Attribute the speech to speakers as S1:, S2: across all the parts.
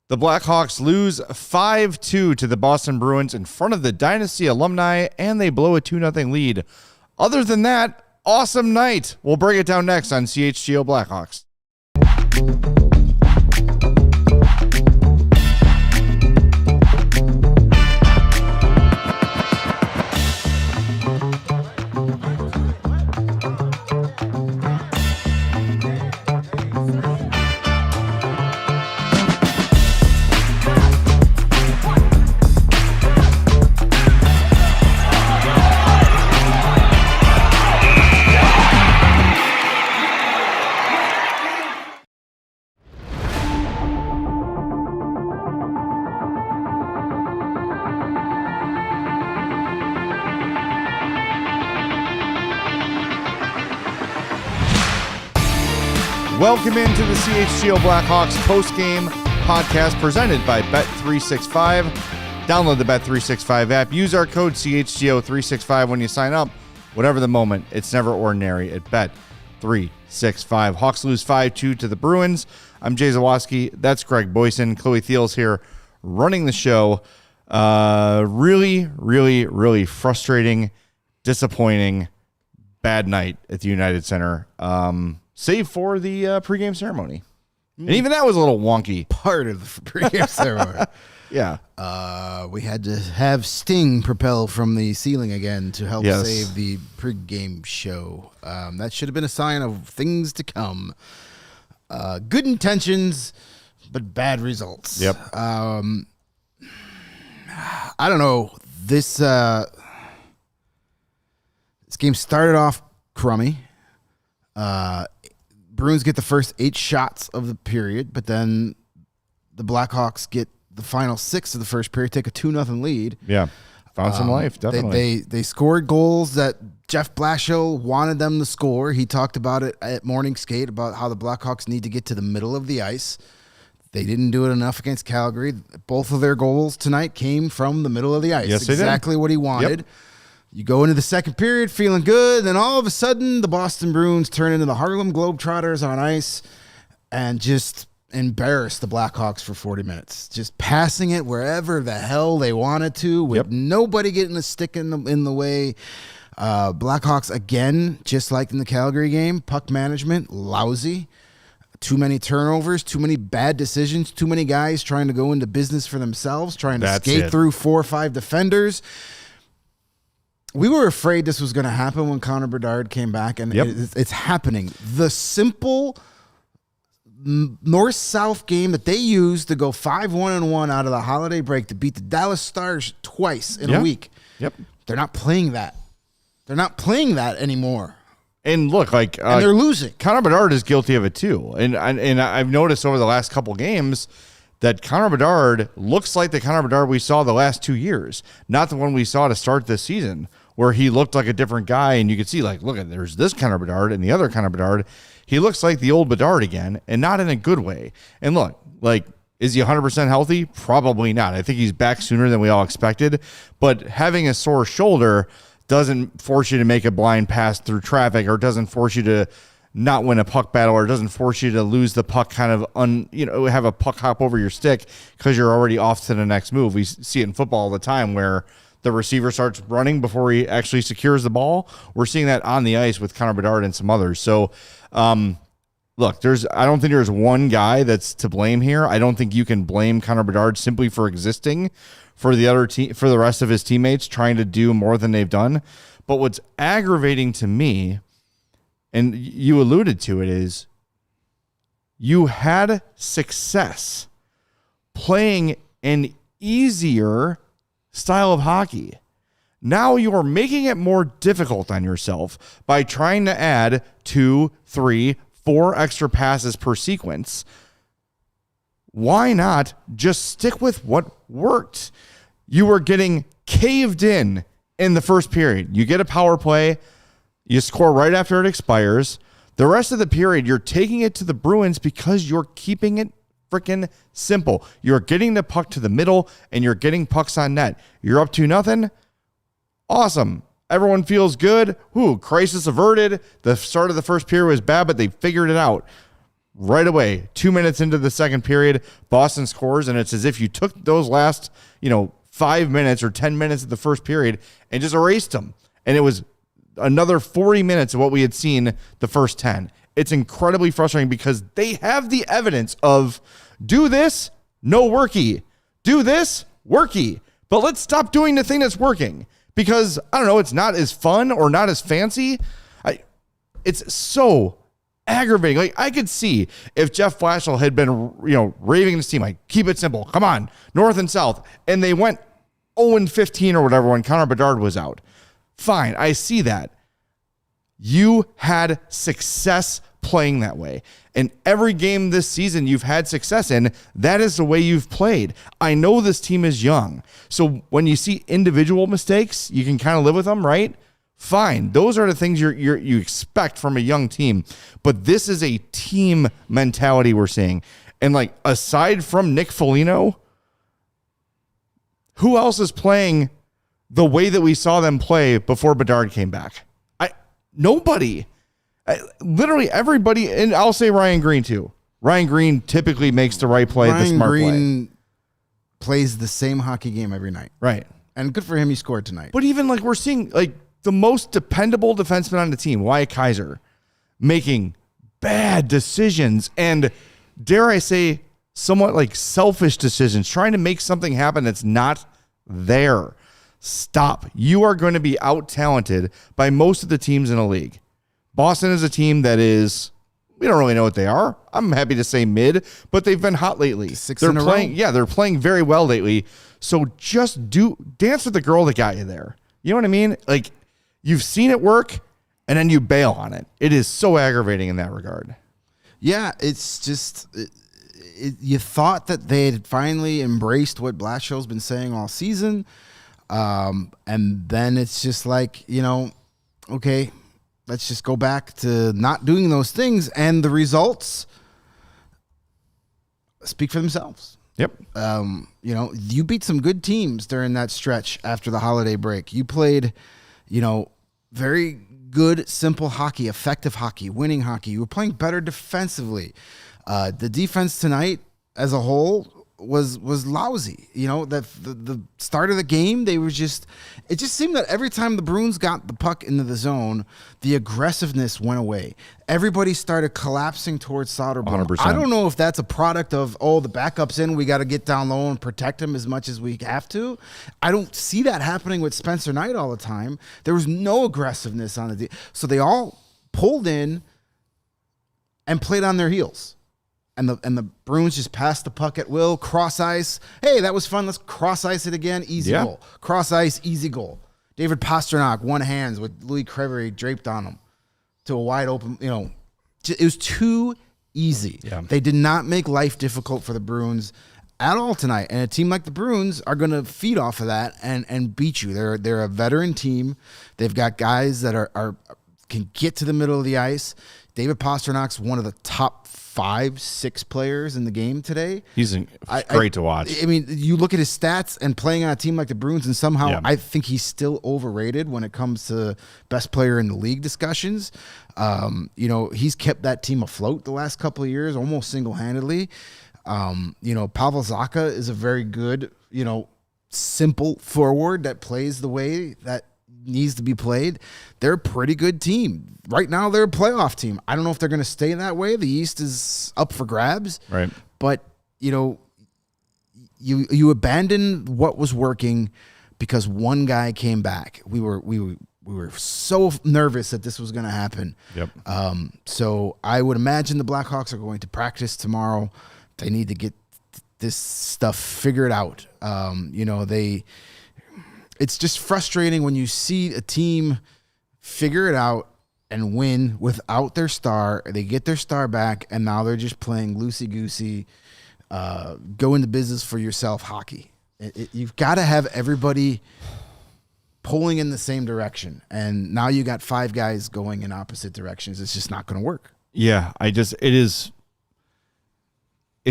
S1: The Blackhawks lose 5-2 to the Boston Bruins in front of the Dynasty alumni, and they blow a 2-0 lead. Other than that, awesome night. We'll break it down next on CHGO Blackhawks. Welcome into the CHGO Blackhawks post-game podcast presented by Bet365. Download the Bet365 app. Use our code CHGO365 when you sign up. Whatever the moment, it's never ordinary at Bet365. Hawks lose 5-2 to the Bruins. I'm Jay Zawaski. That's Greg Boysen. Chloe Thiel's here running the show. Really frustrating, disappointing, bad night at the United Center. Save for the pregame ceremony. And even that was a little wonky.
S2: Part of the pregame ceremony.
S1: Yeah.
S2: We had to have Sting propel from the ceiling again to help save the pregame show. That should have been a sign of things to come. Good intentions, but bad results.
S1: Yep.
S2: I don't know. This game started off crummy. Bruins get the first 8 shots of the period, but then the Blackhawks get the final 6 of the first period, take a 2-0 lead.
S1: Yeah, found some life, definitely.
S2: They scored goals that Jeff Blashill wanted them to score. He talked about it at morning skate, about how the Blackhawks need to get to the middle of the ice. They didn't do it enough against Calgary. Both of their goals tonight came from the middle of the ice.
S1: Yes, they did.
S2: Exactly what he wanted. Yep. You go into the second period feeling good, then all of a sudden the Boston Bruins turn into the Harlem Globetrotters on ice and just embarrass the Blackhawks for 40 minutes. Just passing it wherever the hell they wanted to with nobody getting a stick in the way. Blackhawks, again, just like in the Calgary game, puck management, lousy. Too many turnovers, too many bad decisions, too many guys trying to go into business for themselves, trying to skate through 4 or 5 defenders. We were afraid this was going to happen when Connor Bedard came back, and it's happening. The simple north-south game that they used to go 5-1-1 out of the holiday break to beat the Dallas Stars twice in a week. Yep. They're not playing that. They're not playing that anymore.
S1: And look, and
S2: they're losing.
S1: Connor Bedard is guilty of it too. And I've noticed over the last couple games that Connor Bedard looks like the Connor Bedard we saw the last 2 years, not the one we saw to start this season, where he looked like a different guy, and you could see, look, there's this Connor Bedard and the other Connor Bedard. He looks like the old Bedard again, and not in a good way. And look, is he 100% healthy? Probably not. I think he's back sooner than we all expected, but having a sore shoulder doesn't force you to make a blind pass through traffic, or doesn't force you to not win a puck battle, or doesn't force you to lose the puck, have a puck hop over your stick because you're already off to the next move. We see it in football all the time where the receiver starts running before he actually secures the ball. We're seeing that on the ice with Connor Bedard and some others. So, look, I don't think there's one guy that's to blame here. I don't think you can blame Connor Bedard simply for existing for the rest of his teammates trying to do more than they've done. But what's aggravating to me, and you alluded to it, is you had success playing an easier style of hockey. Now you're making it more difficult on yourself by trying to add 2, 3, 4 extra passes per sequence. Why not just stick with what worked? You were getting caved in the first period. You get a power play, you score right after it expires. The rest of the period, you're taking it to the Bruins because you're keeping it freaking simple. You're getting the puck to the middle, and you're getting pucks on net. You're up 2-0. Awesome. Everyone feels good. Crisis averted. The start of the first period was bad, but they figured it out. right away, 2 minutes into the second period, Boston scores, and it's as if you took those last, 5 minutes or 10 minutes of the first period and just erased them. And it was another 40 minutes of what we had seen the first 10. It's incredibly frustrating because they have the evidence of do this, no worky. Do this, worky. But let's stop doing the thing that's working because, I don't know, it's not as fun or not as fancy. It's so aggravating. Like, I could see if Jeff Blashill had been, raving his team, like, keep it simple. Come on, north and south. And they went 0-15 or whatever when Connor Bedard was out. Fine, I see that. You had success playing that way. And every game this season you've had success in, that is the way you've played. I know this team is young. So when you see individual mistakes, you can kind of live with them, right? Fine. Those are the things you expect from a young team. But this is a team mentality we're seeing. And like, aside from Nick Foligno, who else is playing the way that we saw them play before Bedard came back? Nobody. Literally everybody, and I'll say Ryan Green too. Ryan Green typically makes the right play, the smart play. Ryan Green
S2: plays the same hockey game every night.
S1: Right.
S2: And good for him, he scored tonight.
S1: But even like we're seeing like the most dependable defenseman on the team, Wyatt Kaiser, making bad decisions and, dare I say, somewhat like selfish decisions, trying to make something happen that's not there. Stop. You are going to be out-talented by most of the teams in the league. Boston is a team that is, we don't really know what they are. I'm happy to say mid, but they've been hot lately. They're playing, yeah, they're playing very well lately. So just dance with the girl that got you there. You know what I mean? Like, you've seen it work, and then you bail on it. It is so aggravating in that regard.
S2: Yeah, it's just, you thought that they had finally embraced what Blashill's been saying all season. And then it's just like, okay, let's just go back to not doing those things. And the results speak for themselves.
S1: Yep.
S2: You beat some good teams during that stretch after the holiday break. You played, very good, simple hockey, effective hockey, winning hockey. You were playing better defensively. The defense tonight as a whole was lousy. The start of the game, it just seemed that every time the Bruins got the puck into the zone, the aggressiveness went away. Everybody started collapsing towards Soderblom.
S1: 100%.
S2: I don't know if that's a product of, the backup's in, we got to get down low and protect him as much as we have to. I don't see that happening with Spencer Knight all the time. There was no aggressiveness on the so they all pulled in and played on their heels. And the Bruins just passed the puck at will, cross ice. Hey, that was fun. Let's cross ice it again. Easy goal. Cross ice, easy goal. David Pastrnak, one hands with Louis Crevier draped on him to a wide open, it was too easy. Yeah. They did not make life difficult for the Bruins at all tonight. And a team like the Bruins are going to feed off of that and beat you. They're a veteran team. They've got guys that are can get to the middle of the ice. David Pasternak's one of the top 5-6 players in the game today.
S1: He's great to watch.
S2: I mean, you look at his stats and playing on a team like the Bruins, and somehow I think he's still overrated when it comes to best player in the league discussions. He's kept that team afloat the last couple of years, almost single-handedly. Pavel Zacha is a very good, simple forward that plays the way that needs to be played. They're a pretty good team. Right now, they're a playoff team. I don't know if they're going to stay that way. The East is up for grabs.
S1: Right.
S2: But, you abandon what was working because one guy came back. We were so nervous that this was going to happen.
S1: Yep.
S2: So I would imagine the Blackhawks are going to practice tomorrow. They need to get this stuff figured out. It's just frustrating when you see a team figure it out and win without their star. They get their star back, and now they're just playing loosey-goosey, go into business for yourself hockey. You've got to have everybody pulling in the same direction, and now you got 5 guys going in opposite directions. It's just not going to work.
S1: Yeah, it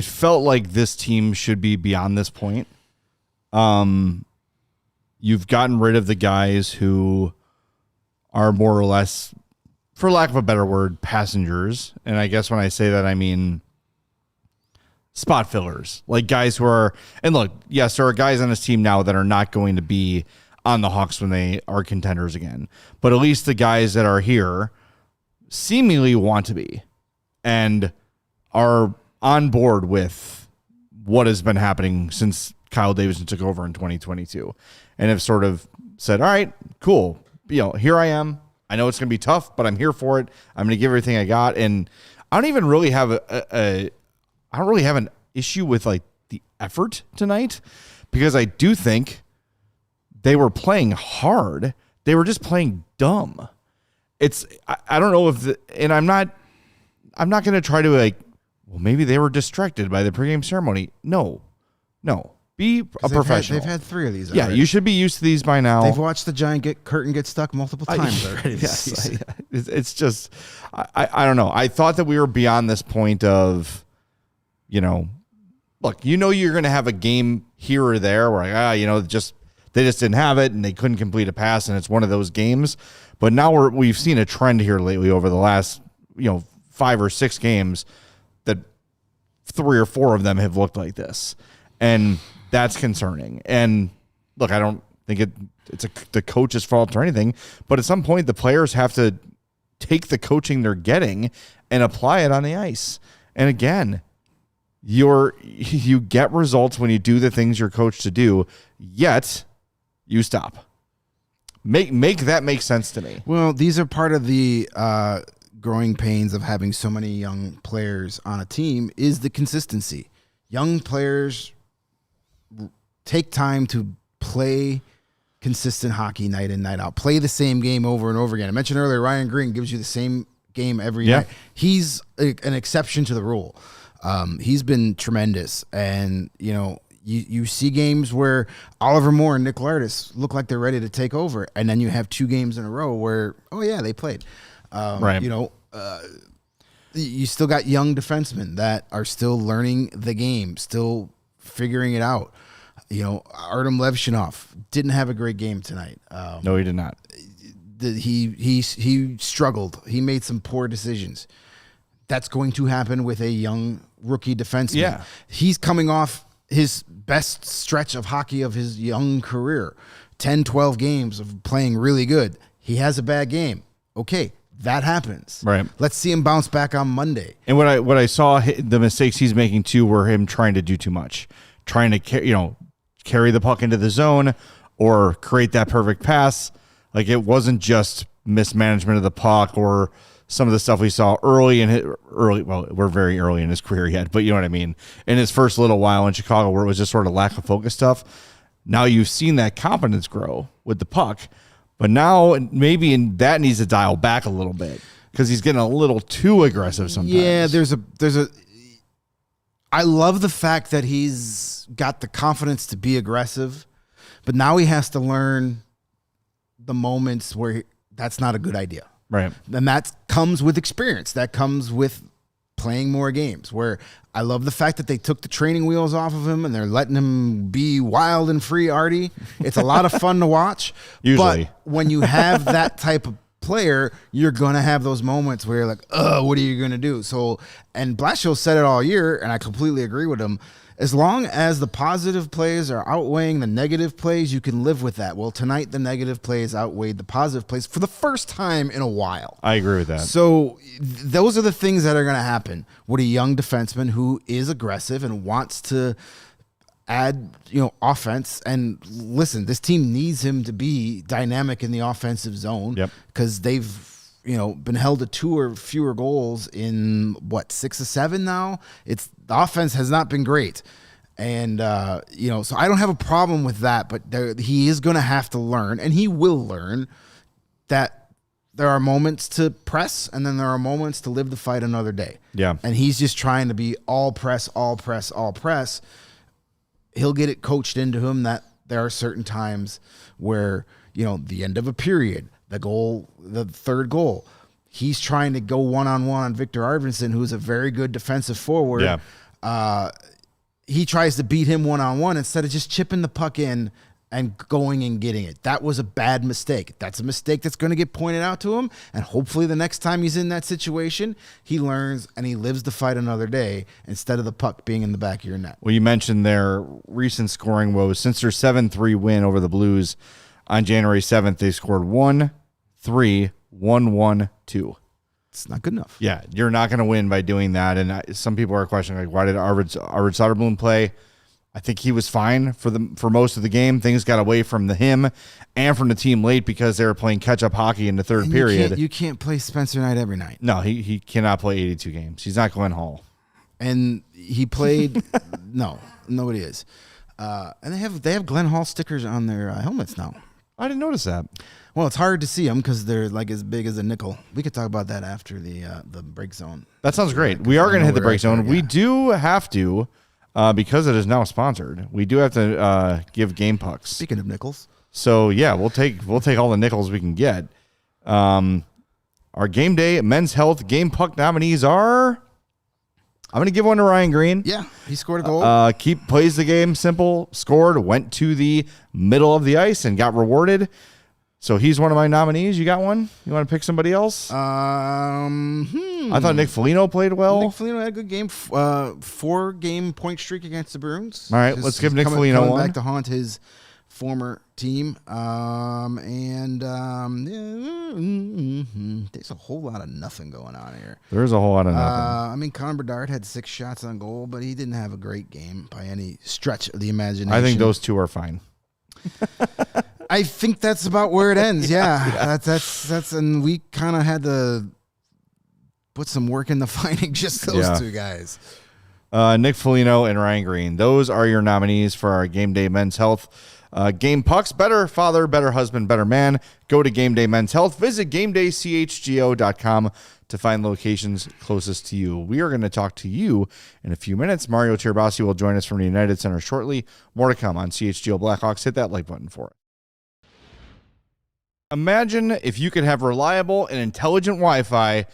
S1: felt like this team should be beyond this point. You've gotten rid of the guys who are more or less for lack of a better word, passengers. And I guess when I say that, I mean spot fillers, like guys who are, and look, yes, there are guys on this team now that are not going to be on the Hawks when they are contenders again, but at least the guys that are here seemingly want to be and are on board with what has been happening since Kyle Davidson took over in 2022 and have sort of said, all right, cool. Here I am. I know it's going to be tough, but I'm here for it. I'm going to give everything I got. And I don't even really have I don't really have an issue with like the effort tonight, because I do think they were playing hard. They were just playing dumb. I don't know and I'm not going to try to like, well, maybe they were distracted by the pregame ceremony. No. Be a professional.
S2: They've had 3 of these
S1: already. Yeah, you should be used to these by now.
S2: They've watched the giant curtain get stuck multiple times already.
S1: Yes, it's just, I don't know. I thought that we were beyond this point of, look, you're going to have a game here or there where, they just didn't have it and they couldn't complete a pass, and it's one of those games. But now we've seen a trend here lately over the last, 5 or 6 games that 3 or 4 of them have looked like this. And that's concerning. And look, I don't think it's the coach's fault or anything, but at some point the players have to take the coaching they're getting and apply it on the ice. And again, you get results when you do the things you're coached to do, yet you stop. Make that make sense to me.
S2: Well, these are part of the growing pains of having so many young players on a team is the consistency. Young players take time to play consistent hockey night in, night out. Play the same game over and over again. I mentioned earlier, Ryan Green gives you the same game every night. He's an exception to the rule. He's been tremendous. And, you see games where Oliver Moore and Nick Lardis look like they're ready to take over. And then you have 2 games in a row where, they played.
S1: Right.
S2: You still got young defensemen that are still learning the game, still figuring it out. Artem Levshinov didn't have a great game tonight.
S1: No, he did not.
S2: He struggled. He made some poor decisions. That's going to happen with a young rookie defenseman.
S1: Yeah.
S2: He's coming off his best stretch of hockey of his young career. 10, 12 games of playing really good. He has a bad game. Okay, that happens.
S1: Right.
S2: Let's see him bounce back on Monday.
S1: And what I saw, the mistakes he's making too were him trying to do too much. Trying to carry the puck into the zone or create that perfect pass. Like, it wasn't just mismanagement of the puck or some of the stuff we saw well, we're very early in his career yet, but you know what I mean? In his first little while in Chicago, where it was just sort of lack of focus stuff. Now you've seen that confidence grow with the puck, but now maybe that needs to dial back a little bit because he's getting a little too aggressive sometimes.
S2: Yeah, I love the fact that he's got the confidence to be aggressive, but now he has to learn the moments where that's not a good idea.
S1: Right.
S2: And that comes with experience. That comes with playing more games, where I love the fact that they took the training wheels off of him and they're letting him be wild and free, Artie. It's a lot of fun to watch.
S1: Usually.
S2: But when you have that type of player, you're going to have those moments where you're like, what are you going to do? So, and Blashill said it all year, and I completely agree with him. As long as the positive plays are outweighing the negative plays, you can live with that. Well, tonight the negative plays outweighed the positive plays for the first time in a while.
S1: I agree with that.
S2: So those are the things that are going to happen with a young defenseman who is aggressive and wants to add, offense. And listen, this team needs him to be dynamic in the offensive zone because they've been held to 2 or fewer goals in 6 or 7 now. The offense has not been great. And, so I don't have a problem with that, but he is going to have to learn, and he will learn that there are moments to press and then there are moments to live the fight another day.
S1: Yeah.
S2: And he's just trying to be all press, all press, all press. He'll get it coached into him that there are certain times where, the end of a period, the third goal, he's trying to go one-on-one on Victor Arvidsson, who's a very good defensive forward.
S1: Yeah.
S2: He tries to beat him one-on-one instead of just chipping the puck in and going and getting it. That was a bad mistake. That's a mistake that's going to get pointed out to him. And hopefully the next time he's in that situation, he learns and he lives to fight another day instead of the puck being in the back of your net.
S1: Well, you mentioned their recent scoring woes. Since their 7-3 win over the Blues on January 7th, they scored 1-3, 1-1-2.
S2: It's not good enough.
S1: Yeah, you're not going to win by doing that. And some people are questioning, like, why did Arvid Soderblom play? I think he was fine for most of the game. Things got away from him and from the team late because they were playing catch-up hockey in the third period.
S2: You can't play Spencer Knight every night.
S1: No, he cannot play 82 games. He's not Glenn Hall.
S2: And he played – no, nobody is. And they have Glenn Hall stickers on their helmets now.
S1: I didn't notice that.
S2: Well, it's hard to see them because they're like as big as a nickel. We could talk about that after the break zone.
S1: That sounds great. We are going to hit the break zone. We do have to – because it is now sponsored, we do have to give game pucks.
S2: Speaking of nickels,
S1: so yeah, we'll take all the nickels we can get. Our game day men's health game puck nominees are. I'm going to give one to Ryan Green.
S2: Yeah, he scored a goal.
S1: Plays the game simple, scored, went to the middle of the ice and got rewarded. So he's one of my nominees. You got one? You want to pick somebody else?
S2: I
S1: thought Nick Foligno played well.
S2: Nick Foligno had a good game. 4-game point streak against the Bruins.
S1: All right, let's give Nick Foligno one.
S2: Back to haunt his former team. There's a whole lot of nothing going on here.
S1: There's a whole lot of nothing.
S2: Connor Bedard had 6 shots on goal, but he didn't have a great game by any stretch of the imagination.
S1: I think those two are fine.
S2: I think that's about where it ends. Yeah, that's and we kind of had to put some work into finding just those two guys.
S1: Nick Foligno and Ryan Green. Those are your nominees for our Game Day Men's Health game pucks. Better father, better husband, better man. Go to Game Day Men's Health. Visit GameDayCHGO.com to find locations closest to you. We are going to talk to you in a few minutes. Mario Tirabassi will join us from the United Center shortly. More to come on CHGO Blackhawks. Hit that like button for it. Imagine if you could have reliable and intelligent Wi-Fi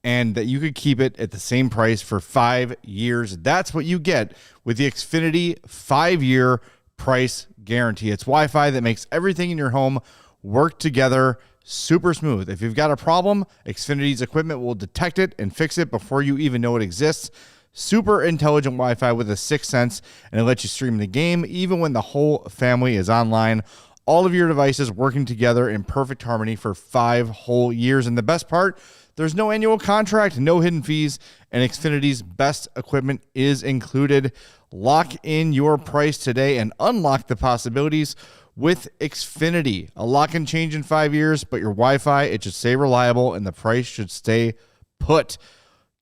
S1: and that you could keep it at the same price for 5 years. That's what you get with the Xfinity 5-year price guarantee. It's Wi-Fi that makes everything in your home work together super smooth. If you've got a problem, Xfinity's equipment will detect it and fix it before you even know it exists. Super intelligent Wi-Fi with a 6th sense, and it lets you stream the game even when the whole family is online. All of your devices working together in perfect harmony for 5 whole years. And the best part, there's no annual contract, no hidden fees, and Xfinity's best equipment is included. Lock in your price today and unlock the possibilities with Xfinity. A lock and change in 5 years, but your Wi-Fi, it should stay reliable and the price should stay put.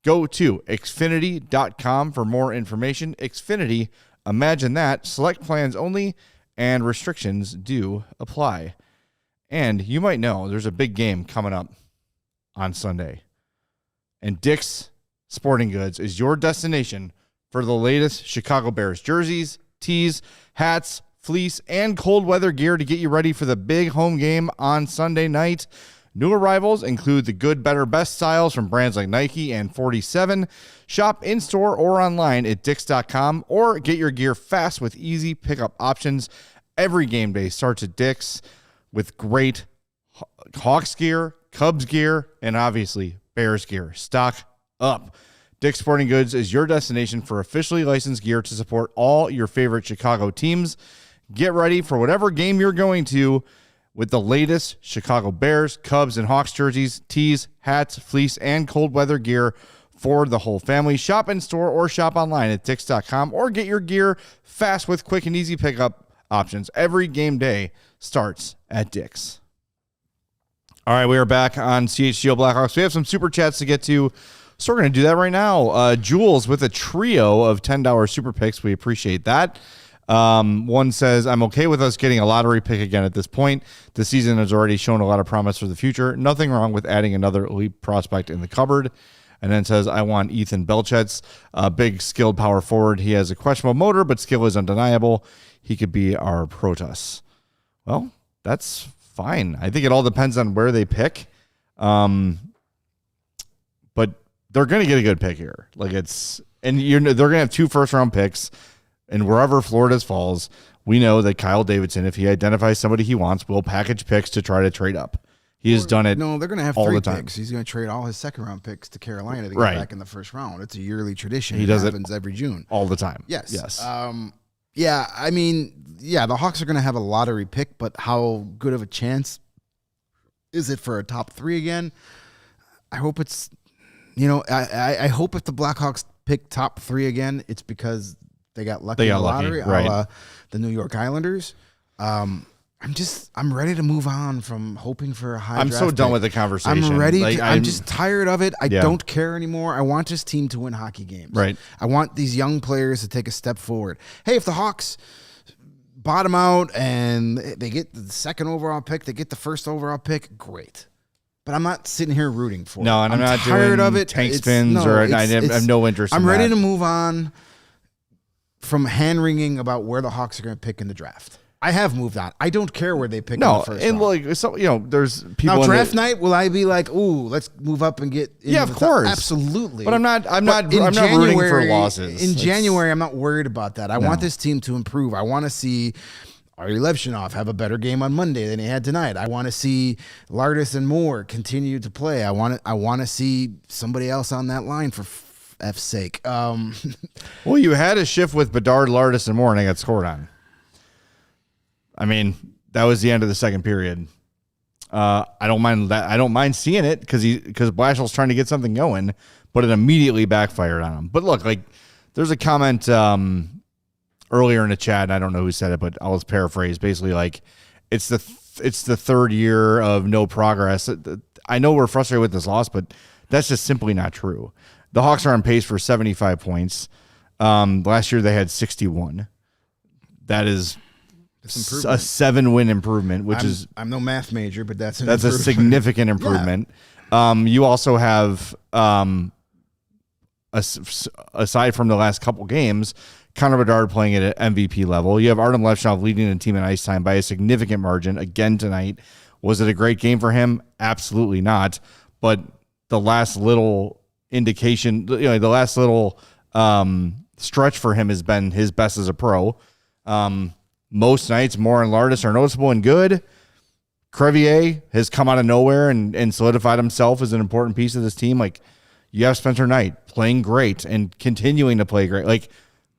S1: Go to Xfinity.com for more information. Xfinity, imagine that. Select plans only, and restrictions do apply. And you might know there's a big game coming up on Sunday. And Dick's Sporting Goods is your destination for the latest Chicago Bears jerseys, tees, hats, fleece, and cold weather gear to get you ready for the big home game on Sunday night. New arrivals include the good, better, best styles from brands like Nike and 47. Shop in-store or online at Dicks.com or get your gear fast with easy pickup options. Every game day starts at Dick's with great Hawks gear, Cubs gear, and obviously Bears gear. Stock up. Dick's Sporting Goods is your destination for officially licensed gear to support all your favorite Chicago teams. Get ready for whatever game you're going to with the latest Chicago Bears, Cubs, and Hawks jerseys, tees, hats, fleece, and cold weather gear for the whole family. Shop in store or shop online at Dicks.com or get your gear fast with quick and easy pickup options. Every game day starts at Dick's. All right, we are back on CHGO Blackhawks. We have some super chats to get to, so we're going to do that right now. Jules with a trio of $10 super picks. We appreciate that. One says, I'm okay with us getting a lottery pick again at this point. The season has already shown a lot of promise for the future. Nothing wrong with adding another elite prospect in the cupboard. And then says, I want Ethan Belchetz, a big skilled power forward. He has a questionable motor, but skill is undeniable. He could be our Protas. Well, that's fine. I think it all depends on where they pick. But they're going to get a good pick here. They're going to have 2 first-round picks. And wherever Florida's falls, we know that Kyle Davidson, if he identifies somebody he wants, will package picks to try to trade up. He has done it.
S2: No, they're going to have
S1: all
S2: 3
S1: the time.
S2: picks. He's going to trade all his second-round picks to Carolina to get
S1: Right.
S2: back in the first round. It's a yearly tradition.
S1: He does it
S2: happens every June.
S1: all the time.
S2: Yes.
S1: Yes.
S2: Yeah, I mean, the Hawks are going to have a lottery pick, but how good of a chance is it for a top 3 again? I hope it's, I hope if the Blackhawks pick top 3 again, it's because they got lucky in the lottery,
S1: right.
S2: The New York Islanders. I'm ready to move on from hoping for a high.
S1: I'm
S2: draft
S1: so done
S2: pick.
S1: with the conversation.
S2: I'm ready.
S1: Like,
S2: I'm just tired of it. I
S1: Yeah.
S2: don't care anymore. I want this team to win hockey games.
S1: Right.
S2: I want these young players to take a step forward. Hey, if the Hawks bottom out and they get the second overall pick, they get the first overall pick, great. But I'm not sitting here rooting for it.
S1: No, and I'm not
S2: tired
S1: doing
S2: of it.
S1: tank
S2: It's-
S1: spins
S2: no,
S1: or
S2: it's-
S1: I have no interest
S2: I'm
S1: in
S2: ready
S1: that.
S2: to move on from hand-wringing about where the Hawks are going to pick in the draft. I have moved on. I don't care where they pick in the
S1: No,
S2: first
S1: and
S2: round.
S1: so there's people
S2: Now,
S1: in
S2: draft
S1: the,
S2: night, will I be like, ooh, let's move up and get into
S1: Yeah, of
S2: the top?
S1: course.
S2: Absolutely.
S1: But I'm not
S2: But in
S1: rooting for
S2: January-
S1: losses.
S2: In
S1: It's-
S2: January, I'm not worried about that. I want
S1: No.
S2: this team to improve. I want to see Ari Levshunov have a better game on Monday than he had tonight. I want to see Lardis and Moore continue to play. I want to see somebody else on that line for F's sake.
S1: Well, you had a shift with Bedard, Lardis, and Moore, and they got scored on. I mean, that was the end of the second period. I don't mind that. I don't mind seeing it because Blashill's trying to get something going, but it immediately backfired on him. But look, there's a comment earlier in the chat, and I don't know who said it, but I'll just paraphrase. Basically, it's the third year of no progress. I know we're frustrated with this loss, but that's just simply not true. The Hawks are on pace for 75 points. Last year they had 61. That is a 7-win improvement, which
S2: I'm no math major, but that's
S1: a significant improvement. You also have, aside from the last couple games, Connor Bedard playing at an MVP level. You have Artem Levshunov leading the team in ice time by a significant margin again tonight. Was it a great game for him? Absolutely not. But the last little indication, the last little stretch for him has been his best as a pro. Most nights, Moore and Lardis are noticeable and good. Crevier has come out of nowhere and solidified himself as an important piece of this team. You have Spencer Knight playing great and continuing to play great.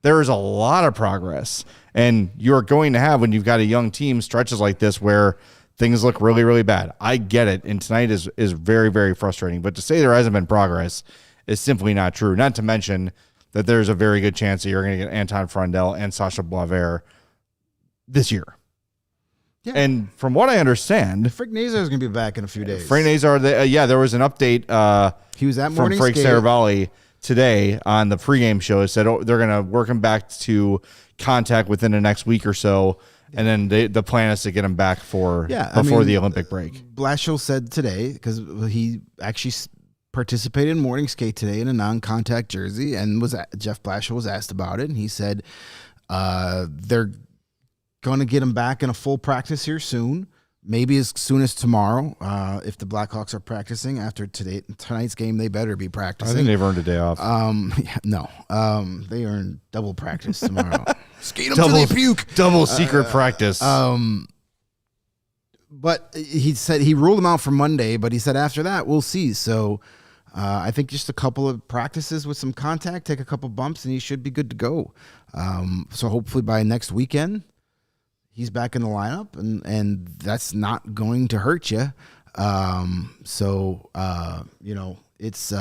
S1: There is a lot of progress, and you're going to have, when you've got a young team, stretches like this where things look really, really bad. I get it, and tonight is very, very frustrating. But to say there hasn't been progress is simply not true. Not to mention that there's a very good chance that you're going to get Anton Frondel and Sasha Boisvert this year.
S2: Yeah.
S1: And from what I understand,
S2: Frank Nazar is going to be back in a few days.
S1: Frank Nazar, there was an update
S2: He was at
S1: from
S2: morning
S1: Frank
S2: skate.
S1: Saravalli today on the pregame show. It said they're going to work him back to contact within the next week or so, and then the plan is to get him back before the Olympic break.
S2: Blashill said today, because he actually participated in morning skate today in a non-contact jersey, and Jeff Blashill was asked about it, and he said they're going to get him back in a full practice here soon, maybe as soon as tomorrow. If the Blackhawks are practicing after tonight's game, they better be practicing.
S1: I think they've earned a day off.
S2: They earn double practice tomorrow. Skate them
S1: Double-
S2: till they puke.
S1: Double secret practice.
S2: But he said he ruled him out for Monday, but he said after that, we'll see. So I think just a couple of practices with some contact, take a couple bumps, and he should be good to go. So hopefully by next weekend, he's back in the lineup, and that's not going to hurt you. It's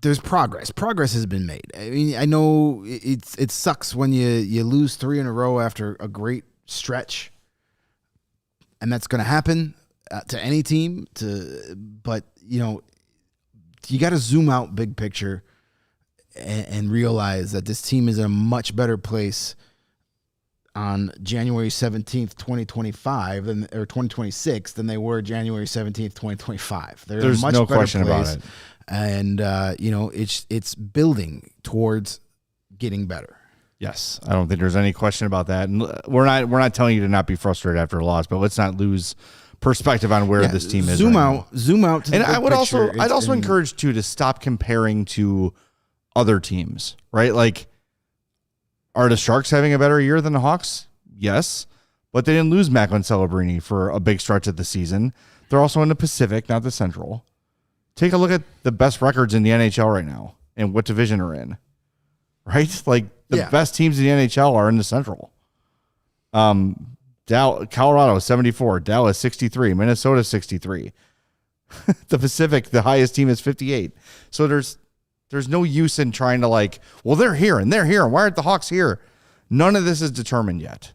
S2: there's progress. Progress has been made. I mean, I know it sucks when you lose 3 in a row after a great stretch, and that's going to happen to any team. But you got to zoom out big picture and realize that this team is in a much better place on January 17th, 2025 or 2026 than they were January 17th, 2025.
S1: There's no question about it.
S2: And it's building towards getting better.
S1: Yes, I don't think there's any question about that. And we're not telling you to not be frustrated after a loss, but let's not lose perspective on where this team is.
S2: Zoom
S1: right
S2: out to the
S1: and
S2: big
S1: I'd also
S2: picture.
S1: encourage too to stop comparing to other teams, right? Are the Sharks having a better year than the Hawks? Yes, but they didn't lose Macklin Celebrini for a big stretch of the season. They're also in the Pacific, not the Central. Take a look at the best records in the NHL right now and what division they're in. Right? Like the best teams in the NHL are in the Central. Colorado 74, Dallas 63, Minnesota 63. The Pacific, the highest team is 58. So there's no use in trying to like, well, they're here and they're here. Why aren't the Hawks here? None of this is determined yet.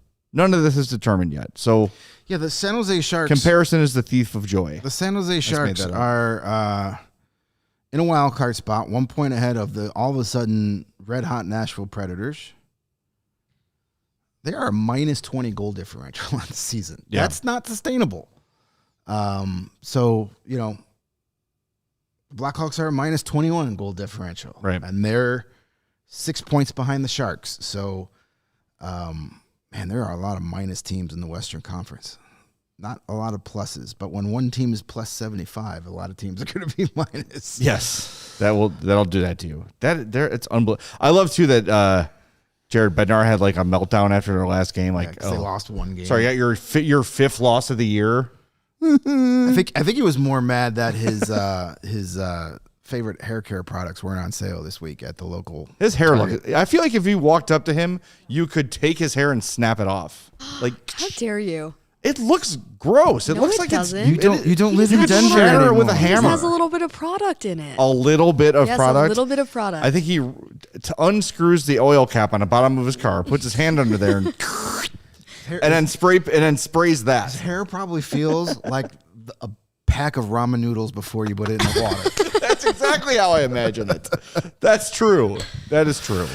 S1: So
S2: yeah, the San Jose Sharks.
S1: Comparison is the thief of joy.
S2: The San Jose Sharks are in a wild card spot, 1 point ahead of the all of a sudden red hot Nashville Predators. They are a minus 20 goal differential on the season. Yeah. That's not sustainable. So, you know, the Blackhawks are a minus 21 goal differential.
S1: Right.
S2: And they're 6 points behind the Sharks. So, man, there are a lot of minus teams in the Western Conference. Not a lot of pluses, but when one team is plus 75, a lot of teams are going to be minus.
S1: Yes, that'll do that to you. It's unbelievable. I love too that Jared Bednar had like a meltdown after their last game. Like
S2: they lost one game.
S1: Sorry, your fifth loss of the year.
S2: I think he was more mad that his favorite hair care products weren't on sale this week at the local.
S1: His hair look. I feel like if you walked up to him, you could take his hair and snap it off. Like,
S3: how dare you?
S1: It looks gross. It looks like
S3: doesn't.
S2: You don't live in Denver anymore.
S1: With a hammer.
S3: It has a little bit of product in it.
S1: A little bit of product.
S3: A little bit of product.
S1: I think he unscrews the oil cap on the bottom of his car, puts his hand under there, and then sprays that.
S2: His hair probably feels like a pack of ramen noodles before you put it in the water.
S1: That's exactly how I imagine it. That's true. That is true.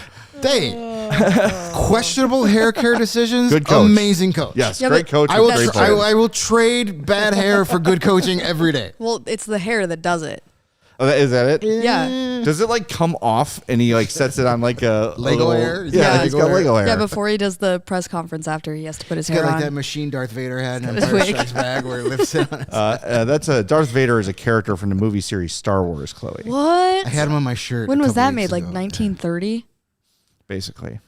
S2: Questionable hair care decisions.
S1: Good coach.
S2: Amazing coach.
S1: Yes, great coach.
S2: I will trade bad hair for good coaching every day.
S3: Well, it's the hair that does it.
S1: Oh, is that it?
S3: Yeah.
S1: Does it like come off and he like sets it on like a
S2: Lego hair?
S1: Yeah, he's got Lego hair.
S3: Yeah, before he does the press conference after he has to put his hair on.
S2: He's got like that machine Darth Vader had in Empire Strikes Back where he lifts it on his
S1: Darth Vader is a character from the movie series Star Wars, Chloe.
S3: What?
S2: I had him on my shirt.
S3: When was that made? Like 1930?
S1: Basically.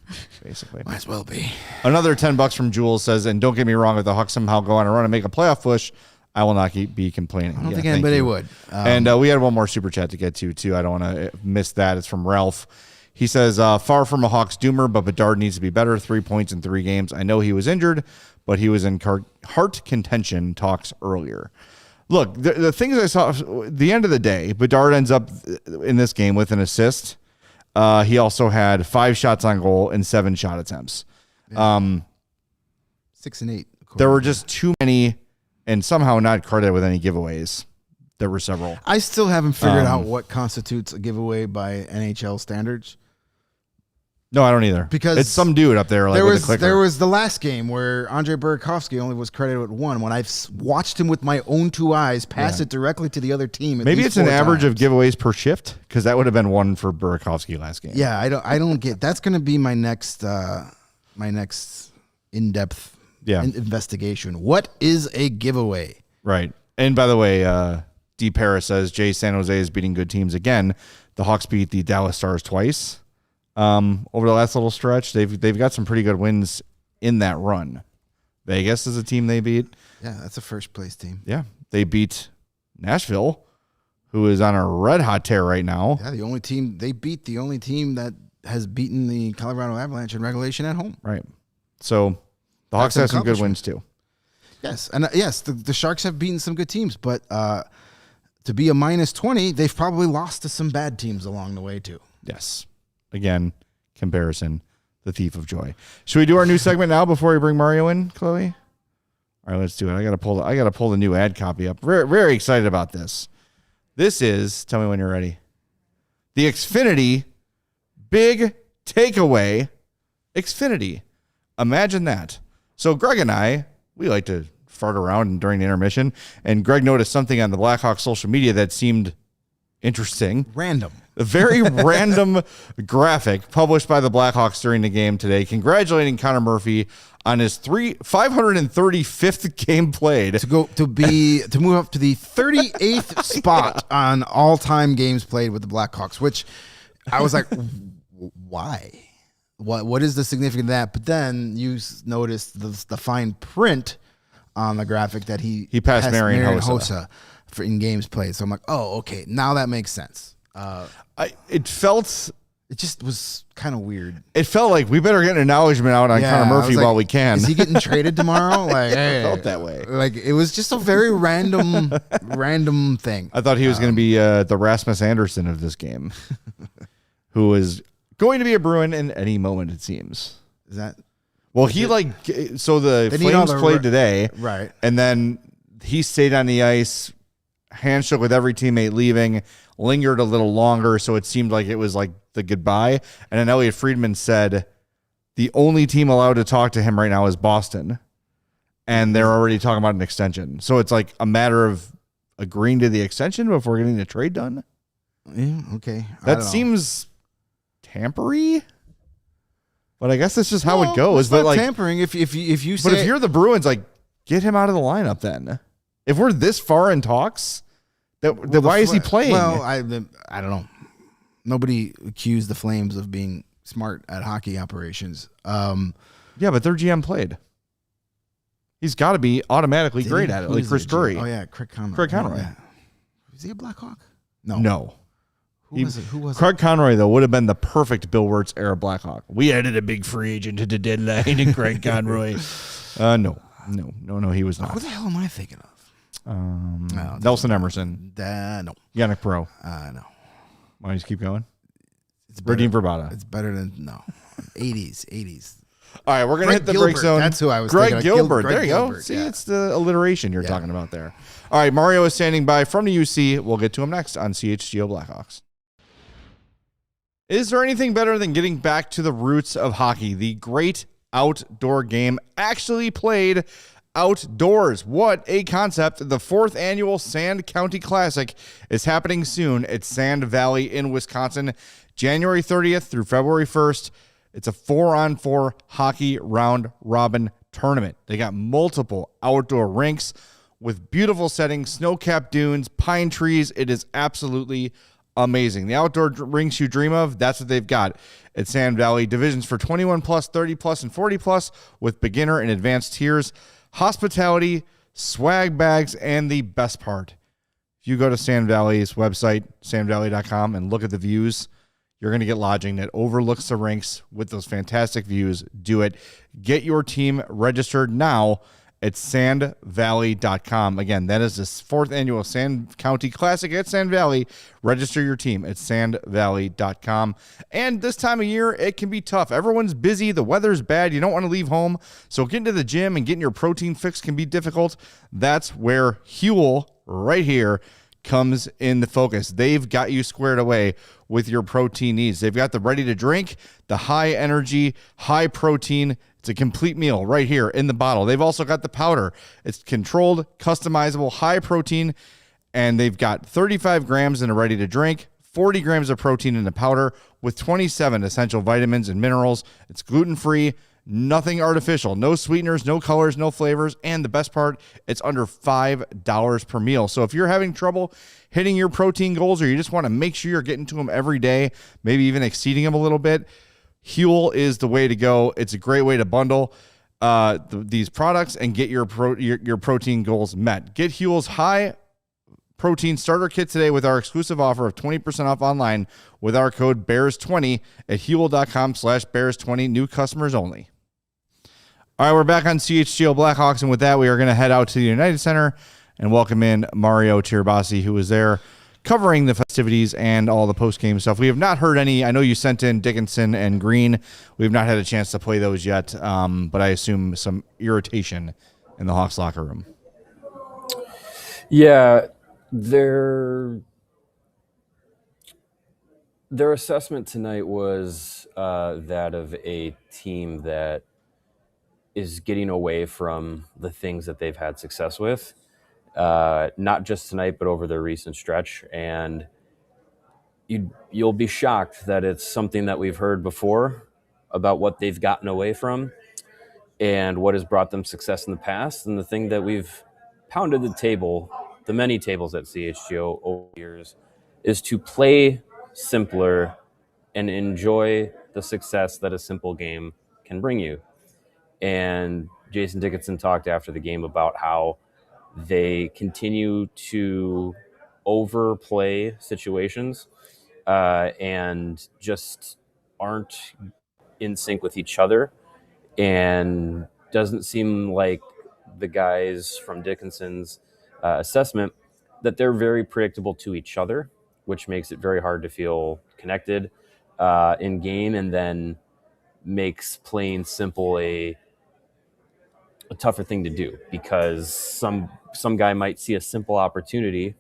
S2: Might as well be.
S1: Another $10 from Jules says, and don't get me wrong, if the Hawks somehow go on a run and make a playoff push, I will not be complaining.
S2: I don't think anybody would.
S1: And we had one more super chat to get to, too. I don't want to miss that. It's from Ralph. He says, far from a Hawks doomer, but Bedard needs to be better. 3 points in 3 games. I know he was injured, but he was in heart contention talks earlier. Look, the things I saw, at the end of the day, Bedard ends up in this game with an assist. He also had 5 shots on goal and 7 shot attempts.
S2: 6 and 8.
S1: There were just too many, and somehow not credited with any giveaways. There were several.
S2: I still haven't figured out what constitutes a giveaway by NHL standards.
S1: No, I don't either.
S2: Because
S1: it's some dude up there. Like,
S2: there was the last game where Andrei Burakovsky only was credited with 1. When I've watched him with my own 2 eyes pass it directly to the other team.
S1: Maybe it's an average of giveaways per shift, because that would have been 1 for Burakovsky last game.
S2: Yeah, I don't get. That's going to be my next in-depth investigation. What is a giveaway?
S1: Right. And by the way, D. Paris says Jay San Jose is beating good teams again. The Hawks beat the Dallas Stars twice. Over the last little stretch, they've got some pretty good wins in that run. Vegas is a team they beat.
S2: Yeah, that's a first place team.
S1: Yeah, they beat Nashville, who is on a red hot tear right now.
S2: Yeah, the only team that has beaten the Colorado Avalanche in regulation at home.
S1: Right. So the Hawks have some good wins too.
S2: Yes, and the Sharks have beaten some good teams, but to be a minus 20, they've probably lost to some bad teams along the way too.
S1: Yes. Again, comparison, the thief of joy. Should we do our new segment now before we bring Mario in, Chloe? All right, let's do it. I gotta pull the new ad copy up. Very, very excited about this. This is, tell me when you're ready, the Xfinity Big Takeaway. Xfinity. Imagine that. So Greg and I, we like to fart around during the intermission, and Greg noticed something on the Blackhawks social media that seemed interesting.
S2: Random.
S1: A very random graphic published by the Blackhawks during the game today, congratulating Connor Murphy on his 535th game played.
S2: To move up to the 38th spot on all-time games played with the Blackhawks, which I was like, why? what is the significance of that? But then you noticed the fine print on the graphic that he
S1: passed Marian
S2: Hossa in games played. So I'm like, oh, okay, now that makes sense. It just was kind of weird.
S1: It felt like we better get an acknowledgement out on Connor Murphy while we can.
S2: Is he getting traded tomorrow? Like,
S1: it felt that way.
S2: Like it was just a very random thing.
S1: I thought he was going to be the Rasmus Anderson of this game, who is going to be a Bruin in any moment. It seems.
S2: Is that?
S1: Well, the Flames played today,
S2: right?
S1: And then he stayed on the ice, handshook with every teammate leaving, lingered a little longer, so it seemed like it was like the goodbye. And then Elliot Friedman said the only team allowed to talk to him right now is Boston, and they're already talking about an extension. So it's like a matter of agreeing to the extension before getting the trade done.
S2: Yeah, okay.
S1: That seems tampery. But I guess that's just how it goes.
S2: But
S1: like
S2: tampering, if you say,
S1: but if you're the Bruins, like get him out of the lineup. Then, if we're this far in talks, why is he playing?
S2: Well, I don't know. Nobody accused the Flames of being smart at hockey operations.
S1: Yeah, but their GM played. He's got to be automatically great at it, like Chris Curry.
S2: Oh yeah, Craig Conroy.
S1: Oh, yeah.
S2: Is he a Blackhawk?
S1: No.
S2: Who was
S1: Craig Conroy, though, would have been the perfect Bill Wirtz era Blackhawk. We added a big free agent to the deadline and Craig Conroy. No, he was not.
S2: Who the hell am I thinking of?
S1: Nelson Emerson.
S2: No.
S1: Yannick Pro.
S2: No.
S1: Why don't you just keep going?
S2: It's
S1: Radim Verbata.
S2: It's better than, no. 80s.
S1: All right, we're going to hit the break zone.
S2: That's who I was
S1: Greg
S2: thinking
S1: Gilbert.
S2: Greg
S1: There you
S2: Gilbert,
S1: go. See,
S2: yeah.
S1: it's the alliteration you're talking about there. All right, Mario is standing by from the UC. We'll get to him next on CHGO Blackhawks. Is there anything better than getting back to the roots of hockey? The great outdoor game actually played outdoors. What a concept. The 4th annual Sand County Classic is happening soon at Sand Valley in Wisconsin, January 30th through February 1st. It's a 4-on-4 hockey round-robin tournament. They got multiple outdoor rinks with beautiful settings, snow-capped dunes, pine trees. It is absolutely amazing. The outdoor rinks you dream of, that's what they've got at Sand Valley. Divisions for 21+, 30+, and 40+, with beginner and advanced tiers, hospitality, swag bags, and the best part, if you go to Sand Valley's website, sandvalley.com, and look at the views, you're going to get lodging that overlooks the rinks with those fantastic views. Do it. Get your team registered now at sandvalley.com. Again, that is the 4th annual Sand County Classic at Sand Valley. Register your team at sandvalley.com. And this time of year, it can be tough. Everyone's busy. The weather's bad. You don't want to leave home. So getting to the gym and getting your protein fix can be difficult. That's where Huel right here comes in the focus. They've got you squared away with your protein needs. They've got the ready to drink, the high energy, high protein. It's a complete meal right here in the bottle. They've also got the powder. It's controlled, customizable, high protein, and they've got 35 grams in a ready to drink, 40 grams of protein in the powder with 27 essential vitamins and minerals. It's gluten-free, nothing artificial, no sweeteners, no colors, no flavors, and the best part, it's under $5 per meal. So if you're having trouble hitting your protein goals or you just want to make sure you're getting to them every day, maybe even exceeding them a little bit, Huel is the way to go. It's a great way to bundle these products and get your protein goals met. Get Huel's high protein starter kit today with our exclusive offer of 20% off online with our code BEARS20 at Huel.com/BEARS20. New customers only. All right, we're back on CHGO Blackhawks, and with that, we are going to head out to the United Center and welcome in Mario Tirabassi, who was there covering the festivities and all the post-game stuff. We have not heard any. I know you sent in Dickinson and Green. We have not had a chance to play those yet, but I assume some irritation in the Hawks locker room.
S4: Yeah, their assessment tonight was that of a team that is getting away from the things that they've had success with. Not just tonight, but over their recent stretch. And you'll be shocked that it's something that we've heard before about what they've gotten away from and what has brought them success in the past. And the thing that we've pounded the many tables at CHGO over the years, is to play simpler and enjoy the success that a simple game can bring you. And Jason Dickinson talked after the game about how they continue to overplay situations and just aren't in sync with each other, and doesn't seem like the guys from Dickinson's assessment that they're very predictable to each other, which makes it very hard to feel connected in game, and then makes playing simple a tougher thing to do, because some guy might see a simple opportunity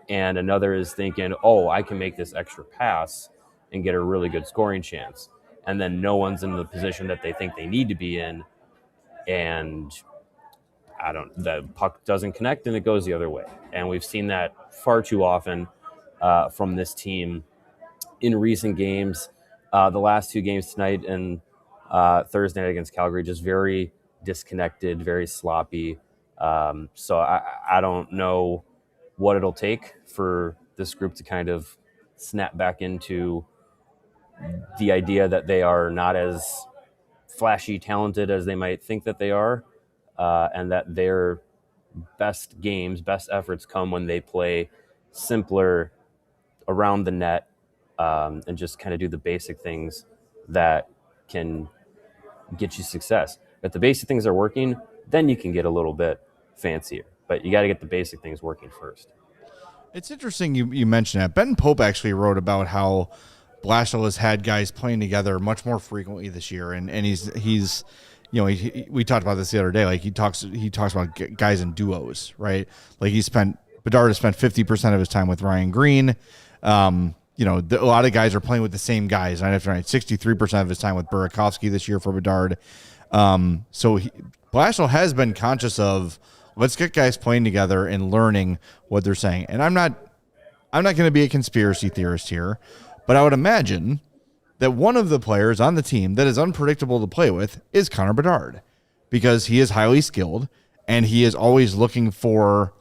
S4: and another is thinking, oh, I can make this extra pass and get a really good scoring chance. And then no one's in the position that they think they need to be in. And the puck doesn't connect and it goes the other way. And we've seen that far too often from this team in recent games. The last two games tonight and Thursday night against Calgary, just very disconnected, very sloppy. So I don't know what it'll take for this group to kind of snap back into the idea that they are not as flashy talented as they might think that they are, and that their best games, best efforts come when they play simpler around the net, and just kind of do the basic things that can get you success. If the basic things are working, then you can get a little bit fancier. But you got to get the basic things working first.
S1: It's interesting you mentioned that. Ben Pope actually wrote about how Blashill has had guys playing together much more frequently this year, and he's we talked about this the other day. Like he talks about guys in duos, right? Like Bedard has spent 50% of his time with Ryan Green. A lot of guys are playing with the same guys. Night after night, 63% of his time with Burakovsky this year for Bedard. So Blashill has been conscious of, let's get guys playing together and learning what they're saying. And I'm not going to be a conspiracy theorist here, but I would imagine that one of the players on the team that is unpredictable to play with is Connor Bedard, because he is highly skilled and he is always looking for,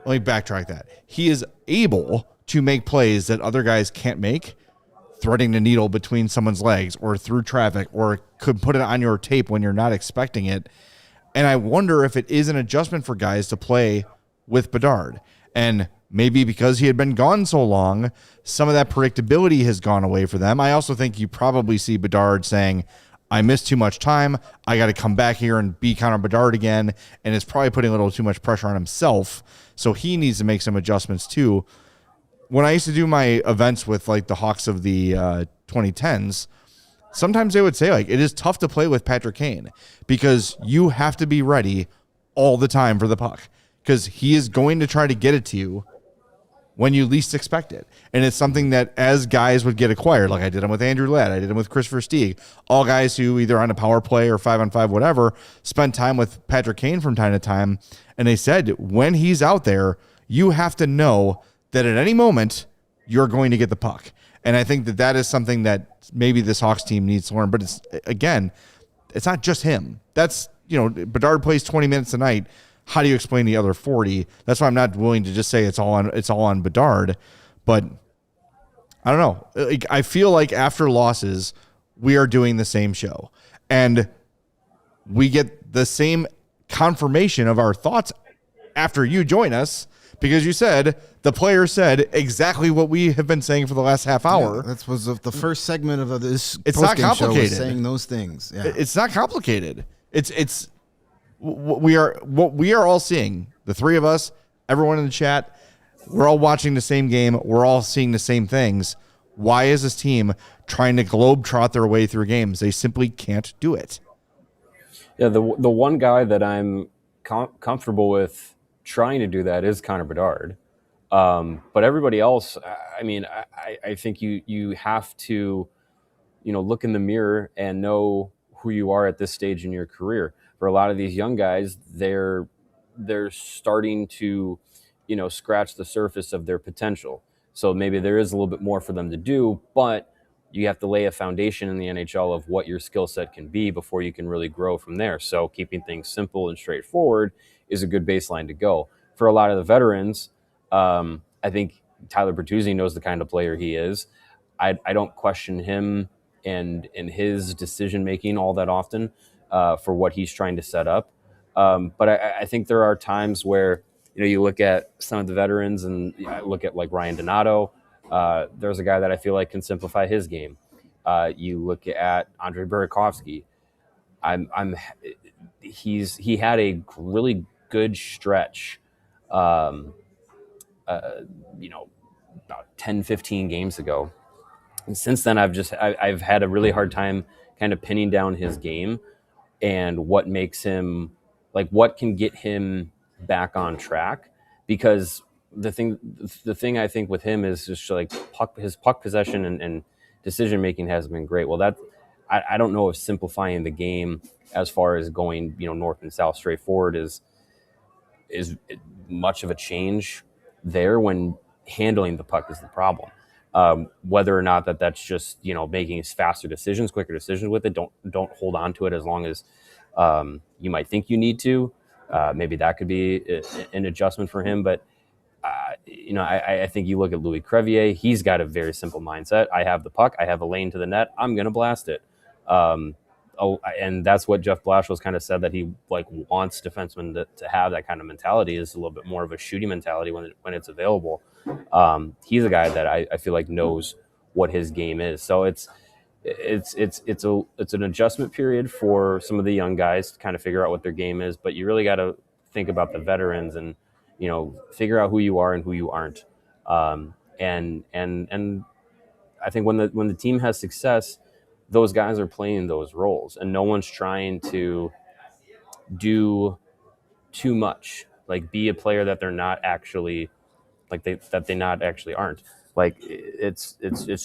S1: let me backtrack that. He is able to make plays that other guys can't make, threading the needle between someone's legs or through traffic, or could put it on your tape when you're not expecting it. And I wonder if it is an adjustment for guys to play with Bedard. And maybe because he had been gone so long, some of that predictability has gone away for them. I also think you probably see Bedard saying, I missed too much time. I got to come back here and be Connor Bedard again. And it's probably putting a little too much pressure on himself. So he needs to make some adjustments too. When I used to do my events with like the Hawks of the 2010s, sometimes they would say, like, it is tough to play with Patrick Kane because you have to be ready all the time for the puck, because he is going to try to get it to you when you least expect it. And it's something that as guys would get acquired, like I did them with Andrew Ladd, I did them with Christopher Stieg, all guys who either on a power play or 5-on-5, whatever, spent time with Patrick Kane from time to time. And they said, when he's out there, you have to know that at any moment you're going to get the puck. And I think that is something that maybe this Hawks team needs to learn. But it's not just him. That's, Bedard plays 20 minutes a night. How do you explain the other 40? That's why I'm not willing to just say it's all on Bedard. But I don't know. I feel like after losses, we are doing the same show, and we get the same confirmation of our thoughts after you join us, because you said the player said exactly what we have been saying for the last half hour.
S2: Yeah, that was the first segment of this.
S1: It's not complicated.
S2: Show, saying those things. Yeah.
S1: It's not complicated. It's what we are all seeing. The three of us, everyone in the chat, we're all watching the same game. We're all seeing the same things. Why is this team trying to globetrot their way through games? They simply can't do it.
S4: Yeah, the one guy that I'm comfortable with trying to do that is Connor Bedard. But everybody else, I think you have to, look in the mirror and know who you are at this stage in your career. For a lot of these young guys, they're starting to, scratch the surface of their potential. So maybe there is a little bit more for them to do, but you have to lay a foundation in the NHL of what your skill set can be before you can really grow from there. So keeping things simple and straightforward is a good baseline to go. For a lot of the veterans, I think Tyler Bertuzzi knows the kind of player he is. I don't question him and his decision making all that often for what he's trying to set up. But I think there are times where, you look at some of the veterans, and I look at like Ryan Donato. There's a guy that I feel like can simplify his game. You look at Andre Burakovsky. He had a really good stretch, about 10, 15 games ago. And since then, I've had a really hard time kind of pinning down his game and what makes him, like, what can get him back on track. Because the thing I think with him is just like his puck possession and decision making has been great. Well, I don't know if simplifying the game as far as going north and south straightforward is much of a change there when handling the puck is the problem. Whether or not that's just making faster decisions, quicker decisions with it. Don't hold on to it as long as you might think you need to. Maybe that could be an adjustment for him. But I think you look at Louis Crevier. He's got a very simple mindset. I have the puck. I have a lane to the net. I'm going to blast it. And that's what Jeff Blashill kind of said, that he wants defensemen to have that kind of mentality, is a little bit more of a shooting mentality when it's available. He's a guy that I feel like knows what his game is. So it's an adjustment period for some of the young guys to kind of figure out what their game is. But you really got to think about the veterans and figure out who you are and who you aren't. And I think when the team has success, those guys are playing those roles, and no one's trying to do too much, like be a player that they're not actually, they not actually aren't. Like it's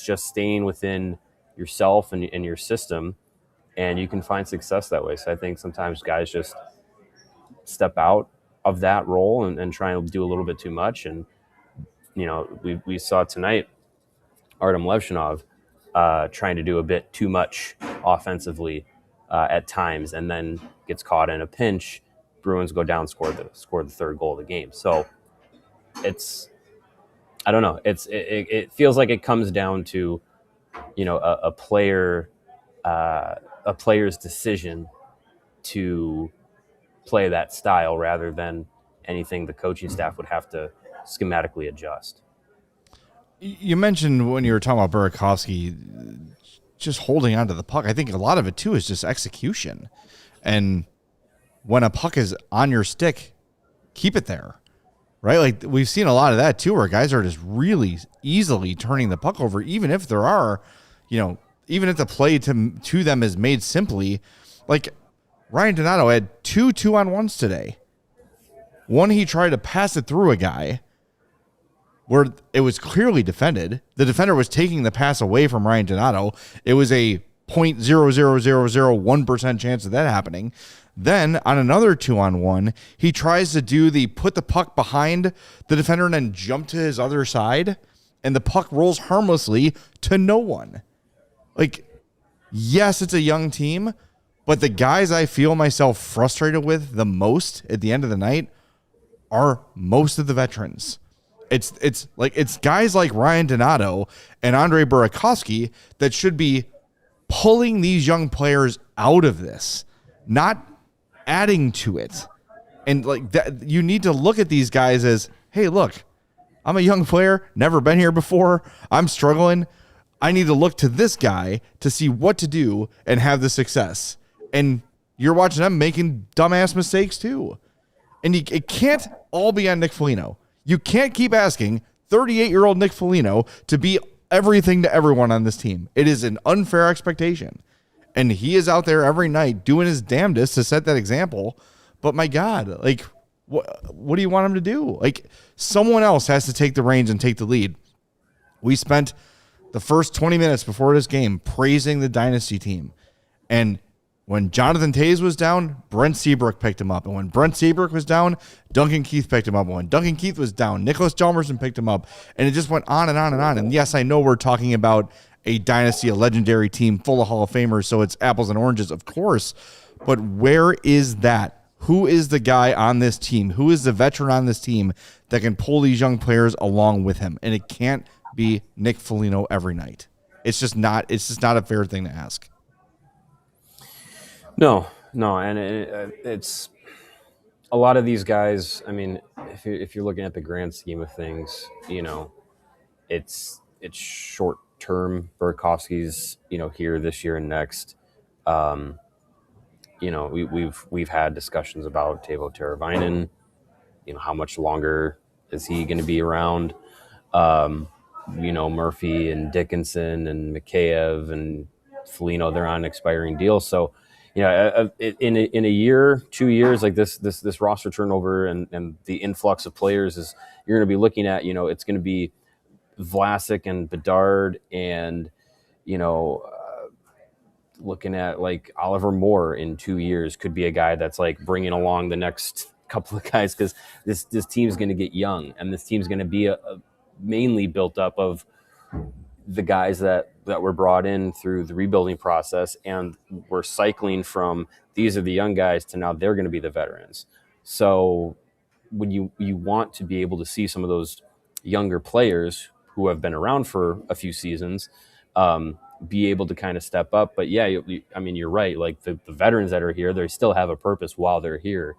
S4: just staying within yourself and your system, and you can find success that way. So I think sometimes guys just step out of that role and try and do a little bit too much. And we saw tonight Artem Levshinov trying to do a bit too much offensively at times, and then gets caught in a pinch. Bruins go down, score the third goal of the game. So I don't know. It feels like it comes down to a player's decision to play that style rather than anything the coaching staff would have to schematically adjust.
S1: You mentioned when you were talking about Burakovsky just holding onto the puck. I think a lot of it too is just execution. And when a puck is on your stick, keep it there, right? Like we've seen a lot of that too, where guys are just really easily turning the puck over, even if there are, even if the play to them is made simply. Like Ryan Donato had 2 2-on-1s today. One, he tried to pass it through a guy where it was clearly defended. The defender was taking the pass away from Ryan Donato. It was a 0.00001% chance of that happening. Then on another 2-on-1, he tries to do put the puck behind the defender and then jump to his other side, and the puck rolls harmlessly to no one. Like, yes, it's a young team, but the guys I feel myself frustrated with the most at the end of the night are most of the veterans. It's guys like Ryan Donato and Andre Burakovsky that should be pulling these young players out of this, not adding to it. And like that, you need to look at these guys as, hey, look, I'm a young player, never been here before. I'm struggling. I need to look to this guy to see what to do and have the success. And you're watching them making dumbass mistakes too. And it can't all be on Nick Foligno. You can't keep asking 38-year-old Nick Foligno to be everything to everyone on this team. It is an unfair expectation. And he is out there every night doing his damnedest to set that example. But my God, like, what do you want him to do? Like, someone else has to take the reins and take the lead. We spent the first 20 minutes before this game praising the dynasty team. And when Jonathan Toews was down, Brent Seabrook picked him up. And when Brent Seabrook was down, Duncan Keith picked him up. And when Duncan Keith was down, Nicholas Hjalmarsson picked him up. And it just went on and on and on. And yes, I know we're talking about a dynasty, a legendary team full of Hall of Famers, so it's apples and oranges, of course. But where is that? Who is the guy on this team? Who is the veteran on this team that can pull these young players along with him? And it can't be Nick Foligno every night. It's just not a fair thing to ask.
S4: No, and it's a lot of these guys. I mean, if you're looking at the grand scheme of things, it's short term. Burakovsky's here this year and next. We've had discussions about Teuvo Teravainen. How much longer is he going to be around? Murphy and Dickinson and Mikheyev and Foligno, they're on expiring deals. So, in a year, 2 years, like this roster turnover and the influx of players is, you're going to be looking at, it's going to be Vlasic and Bedard and, looking at like Oliver Moore in 2 years could be a guy that's like bringing along the next couple of guys, because this team's going to get young, and this team's going to be mainly built up of the guys that were brought in through the rebuilding process, and we're cycling from these are the young guys to now they're going to be the veterans. So when you want to be able to see some of those younger players who have been around for a few seasons be able to kind of step up. But yeah, you're right. Like the veterans that are here, they still have a purpose while they're here,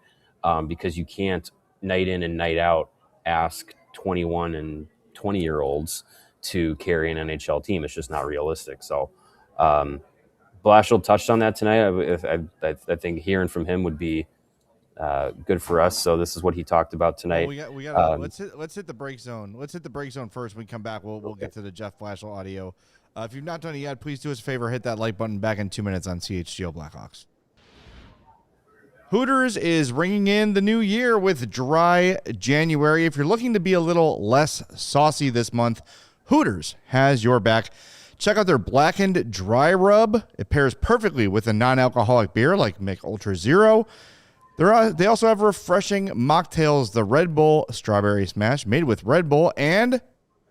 S4: because you can't night in and night out ask 21 and 20-year-olds to carry an NHL team. It's just not realistic. So Blashill touched on that tonight. I think hearing from him would be good for us. So this is what he talked about tonight.
S1: Well, we got let's hit the break zone. Let's hit the break zone first. When we come back, we'll get to the Jeff Blashill audio. If you've not done it yet, please do us a favor, hit that like button. Back in 2 minutes on CHGO Blackhawks. Hooters is ringing in the new year with dry January. If you're looking to be a little less saucy this month, Hooters has your back. Check out their blackened dry rub. It pairs perfectly with a non-alcoholic beer like Mick Ultra Zero. They also have refreshing mocktails, the Red Bull Strawberry Smash, made with Red Bull and,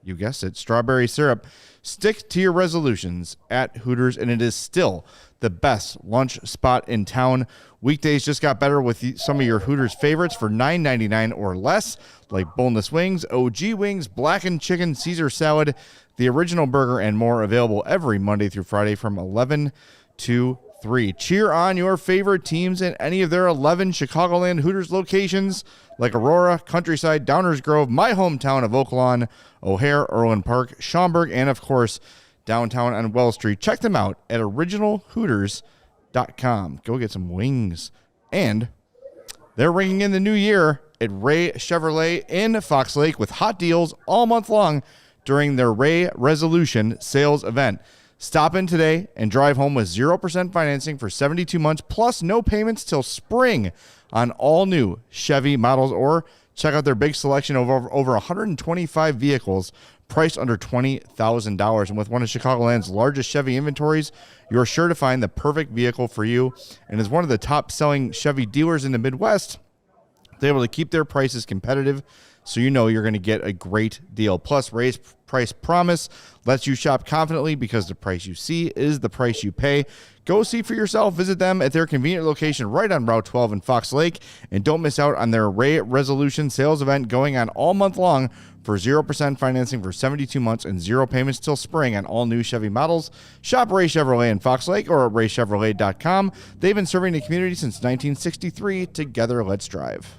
S1: you guessed it, strawberry syrup. Stick to your resolutions at Hooters, and it is still the best lunch spot in town. Weekdays just got better with some of your Hooters favorites for $9.99 or less, like boneless wings, OG wings, blackened chicken, Caesar salad, the original burger, and more, available every Monday through Friday from 11 to 3. Cheer on your favorite teams in any of their 11 Chicagoland Hooters locations, like Aurora, Countryside, Downers Grove, my hometown of Oaklawn, O'Hare, Erland Park, Schaumburg, and of course, downtown on Wells Street. Check them out at originalhooters.com. Go get some wings. And they're ringing in the new year at Ray Chevrolet in Fox Lake with hot deals all month long during their Ray Resolution sales event. Stop in today and drive home with 0% financing for 72 months plus no payments till spring on all new Chevy models, or check out their big selection of over 125 vehicles priced under $20,000. And with one of Chicagoland's largest Chevy inventories, you're sure to find the perfect vehicle for you. And as one of the top-selling Chevy dealers in the Midwest, they're able to keep their prices competitive, so you know you're going to get a great deal. Plus, Ray's Price Promise lets you shop confidently because the price you see is the price you pay. Go see for yourself. Visit them at their convenient location right on Route 12 in Fox Lake. And don't miss out on their Ray Resolution sales event going on all month long for 0% financing for 72 months and 0 payments till spring on all new Chevy models. Shop Ray Chevrolet in Fox Lake or at raychevrolet.com. They've been serving the community since 1963. Together, let's drive.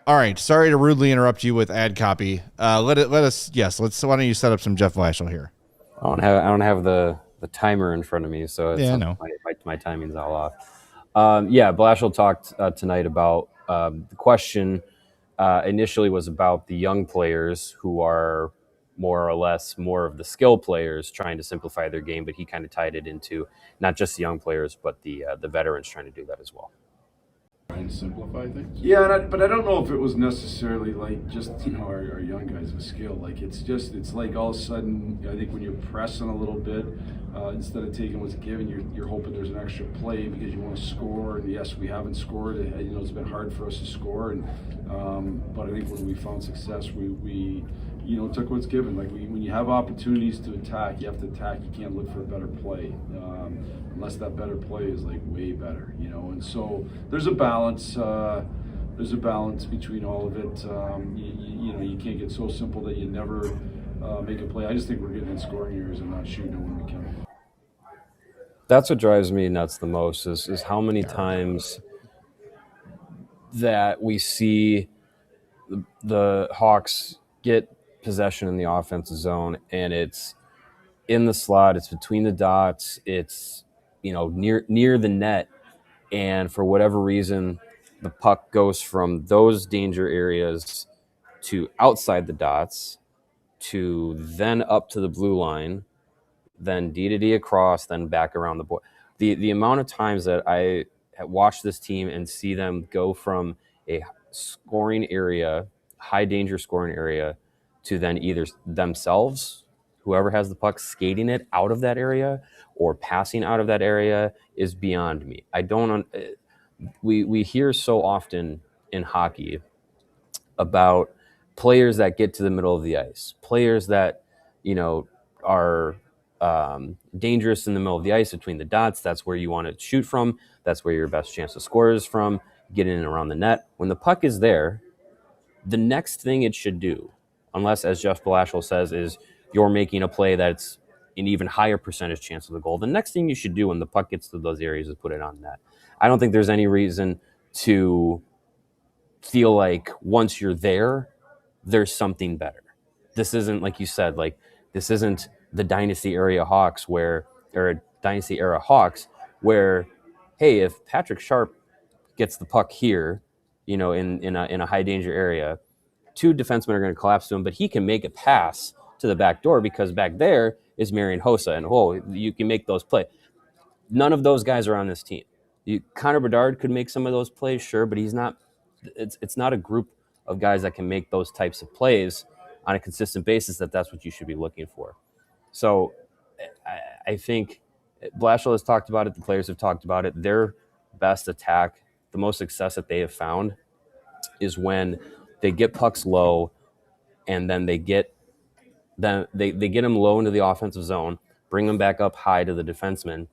S1: All right, sorry to rudely interrupt you with ad copy. Why don't you set up some Jeff Blashill here?
S4: I don't have the timer in front of me, so it's my timing's all off. Blashill talked tonight about the question initially was about the young players who are more or less more of the skill players trying to simplify their game, but he kind of tied it into not just the young players, but the veterans trying to do that as well.
S5: Trying to simplify things? Yeah, but I don't know if it was necessarily like just, our young guys with skill. Like it's like all of a sudden, I think when you're pressing a little bit, instead of taking what's given, you're hoping there's an extra play because you want to score. And yes, we haven't scored. It's been hard for us to score. And but I think when we found success, we took what's given. Like when you have opportunities to attack, you have to attack. You can't look for a better play. Unless that better play is like way better, and so there's a balance. There's a balance between all of it. You can't get so simple that you never make a play. I just think we're getting in scoring areas and not shooting it when we can.
S4: That's what drives me nuts the most is how many times that we see the Hawks get possession in the offensive zone, and it's in the slot, it's between the dots, it's near the net, and for whatever reason, the puck goes from those danger areas to outside the dots, to then up to the blue line, then D to D across, then back around the board. The amount of times that I have watched this team and see them go from a scoring area, high danger scoring area, to then either themselves, whoever has the puck, skating it out of that area or passing out of that area is beyond me. I don't. We hear so often in hockey about players that get to the middle of the ice, players that are dangerous in the middle of the ice between the dots. That's where you want to shoot from. That's where your best chance to score is from. Get in and around the net. When the puck is there, the next thing it should do, unless, as Jeff Blashill says, is you're making a play that's an even higher percentage chance of the goal, the next thing you should do when the puck gets to those areas is put it on net. I don't think there's any reason to feel like once you're there, there's something better. This isn't, like you said, this isn't the Dynasty era Hawks where, hey, if Patrick Sharp gets the puck here, in a high danger area, two defensemen are going to collapse to him, but he can make a pass to the back door because back there is Marian Hossa, and you can make those plays. None of those guys are on this team. Connor Bedard could make some of those plays, sure, but he's not. It's not a group of guys that can make those types of plays on a consistent basis. That's what you should be looking for. So I think Blashill has talked about it. The players have talked about it. Their best attack, the most success that they have found, is when they get pucks low, and then they get them low into the offensive zone, bring them back up high to the defenseman.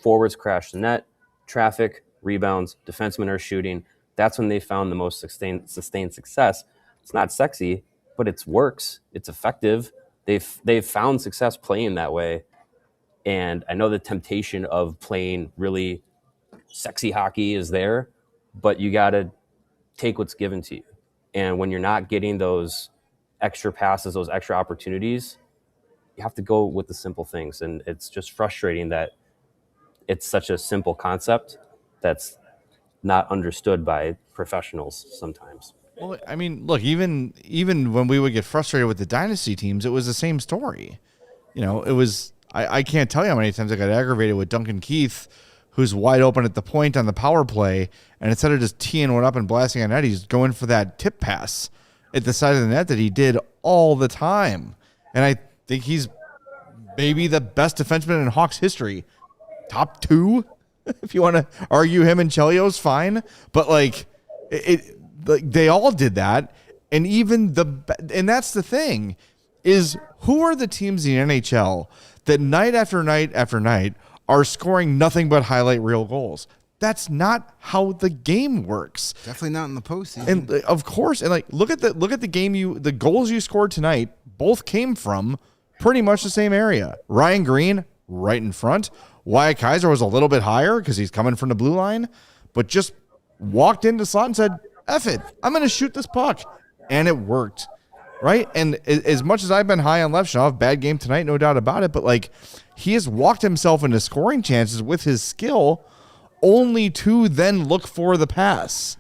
S4: Forwards crash the net, traffic, rebounds, defensemen are shooting. That's when they found the most sustained success. It's not sexy, but it works. It's effective. They've found success playing that way. And I know the temptation of playing really sexy hockey is there, but you got to take what's given to you. And when you're not getting those extra passes, those extra opportunities, you have to go with the simple things. And it's just frustrating that it's such a simple concept that's not understood by professionals sometimes.
S1: Well, I mean, look, even when we would get frustrated with the dynasty teams, it was the same story. It was, I can't tell you how many times I got aggravated with Duncan Keith, who's wide open at the point on the power play, and instead of just teeing one up and blasting on net, he's going for that tip pass at the side of the net that he did all the time. And I think he's maybe the best defenseman in Hawks history. Top two, if you want to argue him and Chelio's fine. But they all did that. And and that's the thing, is who are the teams in the NHL that night after night after night are scoring nothing but highlight reel goals? That's not how the game works.
S2: Definitely not in the postseason.
S1: And of course, and look at the game the goals you scored tonight both came from pretty much the same area. Ryan Green right in front. Wyatt Kaiser was a little bit higher because he's coming from the blue line, but just walked into slot and said, F it, I'm going to shoot this puck. And it worked, right? And as much as I've been high on Levshov, bad game tonight, no doubt about it, but he has walked himself into scoring chances with his skill only to then look for the pass.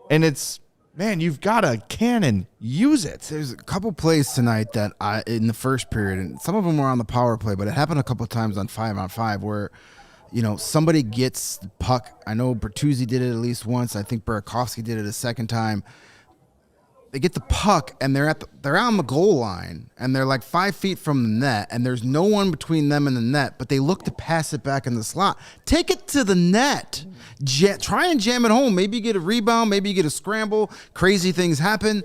S1: And it's, man, you've got a cannon. Use it.
S2: There's a couple plays tonight that in the first period, and some of them were on the power play, but it happened a couple of times on 5-on-5 where, somebody gets the puck. I know Bertuzzi did it at least once. I think Burakovsky did it a second time. They get the puck and they're on the goal line and they're 5 feet from the net and there's no one between them and the net, but they look to pass it back in the slot. Take it to the net. Try and jam it home. Maybe you get a rebound. Maybe you get a scramble. Crazy things happen.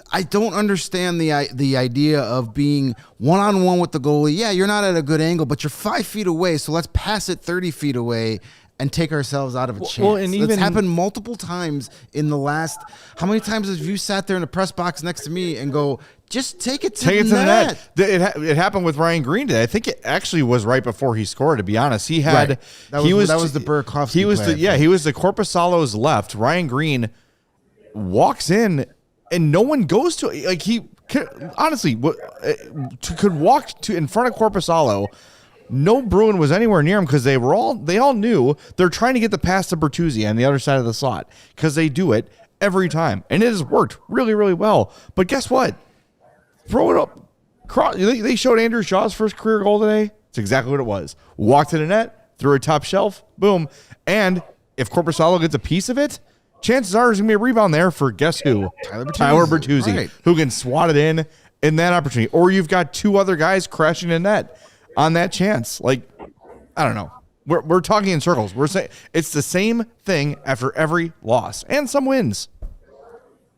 S2: I don't understand the idea of being one-on-one with the goalie. Yeah, you're not at a good angle, but you're 5 feet away, so let's pass it 30 feet away and take ourselves out of a chance. Well, and it's happened multiple times in the last. How many times have you sat there in the press box next to me and go, Just take it to
S1: Take
S2: the
S1: it to the
S2: net.
S1: net. It happened with Ryan Green today. I think it actually was right before he scored. To be honest, he had
S2: Right. That was the Burakovsky
S1: He was
S2: play,
S1: he was the Korpisalo's left. Ryan Green walks in, and no one goes to it. Like he honestly could walk to in front of Korpisalo. No Bruin was anywhere near him because they all knew they're trying to get the pass to Bertuzzi on the other side of the slot because they do it every time, and it has worked really, really well. But guess what? Throw it up. They showed Andrew Shaw's first career goal today. It's exactly what it was. Walked to the net, threw a top shelf, boom. And if Korpisalo gets a piece of it, chances are there's going to be a rebound there for guess who? Tyler Bertuzzi,
S2: right.
S1: who can swat it in that opportunity. Or you've got two other guys crashing the net on that chance. Like, I don't know. We're talking in circles. We're saying it's the same thing after every loss and some wins.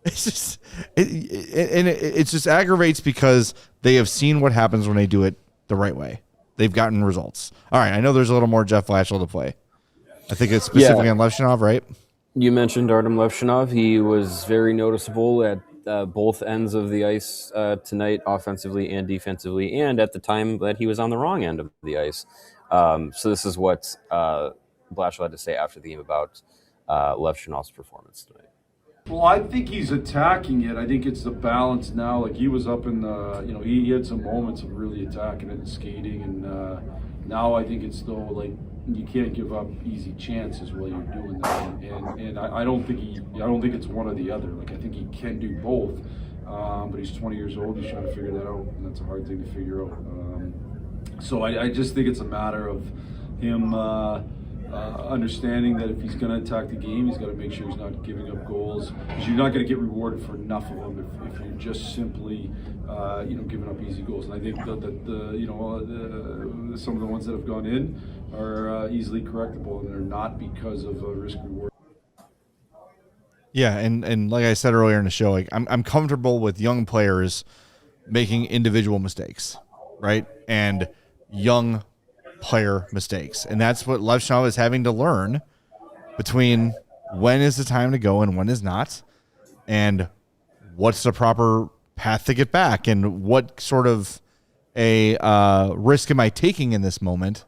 S1: It's just it just aggravates because they have seen what happens when they do it the right way. They've gotten results. All right, I know there's a little more Jeff Blashill to play. I think it's specifically on Levshinov, right?
S4: You mentioned Artem Levshinov. He was very noticeable at both ends of the ice tonight, offensively and defensively, and at the time that he was on the wrong end of the ice. So this is what Blashill had to say after the game about Levshinov's performance tonight.
S5: Well, I think he's attacking it. I think it's the balance now. Like he was up in the, he had some moments of really attacking it and skating, and now I think it's though like you can't give up easy chances while you're doing that. And I don't think it's one or the other. Like I think he can do both, but he's 20 years old. He's trying to figure that out, and that's a hard thing to figure out. So I just think it's a matter of him. Understanding that if he's going to attack the game, he's got to make sure he's not giving up goals, because you're not going to get rewarded for enough of them if you're just simply, giving up easy goals. And I think that some of the ones that have gone in are easily correctable, and they're not because of risk reward.
S1: Yeah, and like I said earlier in the show, like I'm comfortable with young players making individual mistakes, right? And young player mistakes, and that's what Levshinov is having to learn between when is the time to go and when is not, and what's the proper path to get back, and what sort of a risk am I taking in this moment?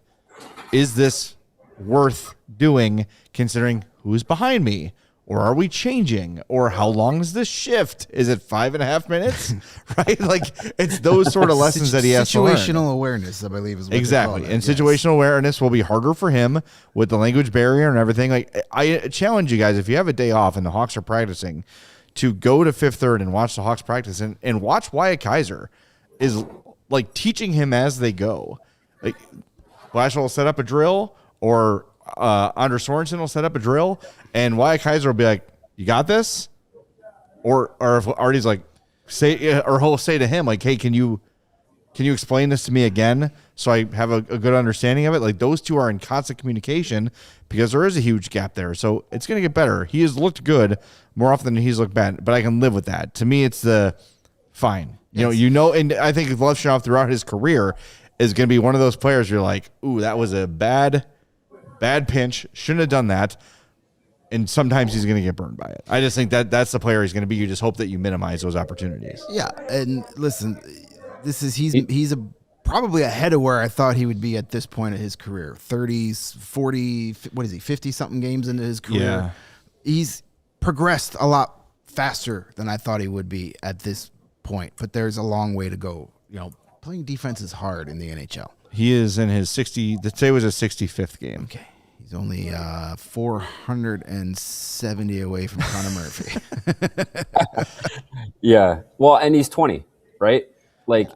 S1: Is this worth doing considering who's behind me? Or are we changing? Or how long is this shift? Is it 5.5 minutes? Right? Like it's those sort of lessons that he has to learn.
S2: Situational awareness, I believe, is what
S1: exactly.
S2: they call it.
S1: And situational awareness will be harder for him with the language barrier and everything. Like I challenge you guys, if you have a day off and the Hawks are practicing, to go to Fifth Third and watch the Hawks practice and watch Wyatt Kaiser is like teaching him as they go. Like Blashill will set up a drill, or Anders Sorensen will set up a drill, and Wyatt Kaiser will be like, "You got this," or if Artie's like, he'll say to him like, "Hey, can you explain this to me again so I have a good understanding of it?" Like those two are in constant communication because there is a huge gap there. So it's going to get better. He has looked good more often than he's looked bad, but I can live with that. To me, it's the fine.
S2: Yes.
S1: And I think Levshinov throughout his career is going to be one of those players you're like, "Ooh, that was a bad pinch. Shouldn't have done that." And sometimes he's going to get burned by it. I just think that's the player he's going to be. You just hope that you minimize those opportunities.
S2: Yeah, and listen, he's probably ahead of where I thought he would be at this point of his career. 30s, 40, 50-something games into his career.
S1: Yeah.
S2: He's progressed a lot faster than I thought he would be at this point, but there's a long way to go. Playing defense is hard in the NHL.
S1: He is in his today was his 65th game.
S2: Okay. He's only 470 away from Connor Murphy.
S4: Yeah. Well, and he's 20, right? Like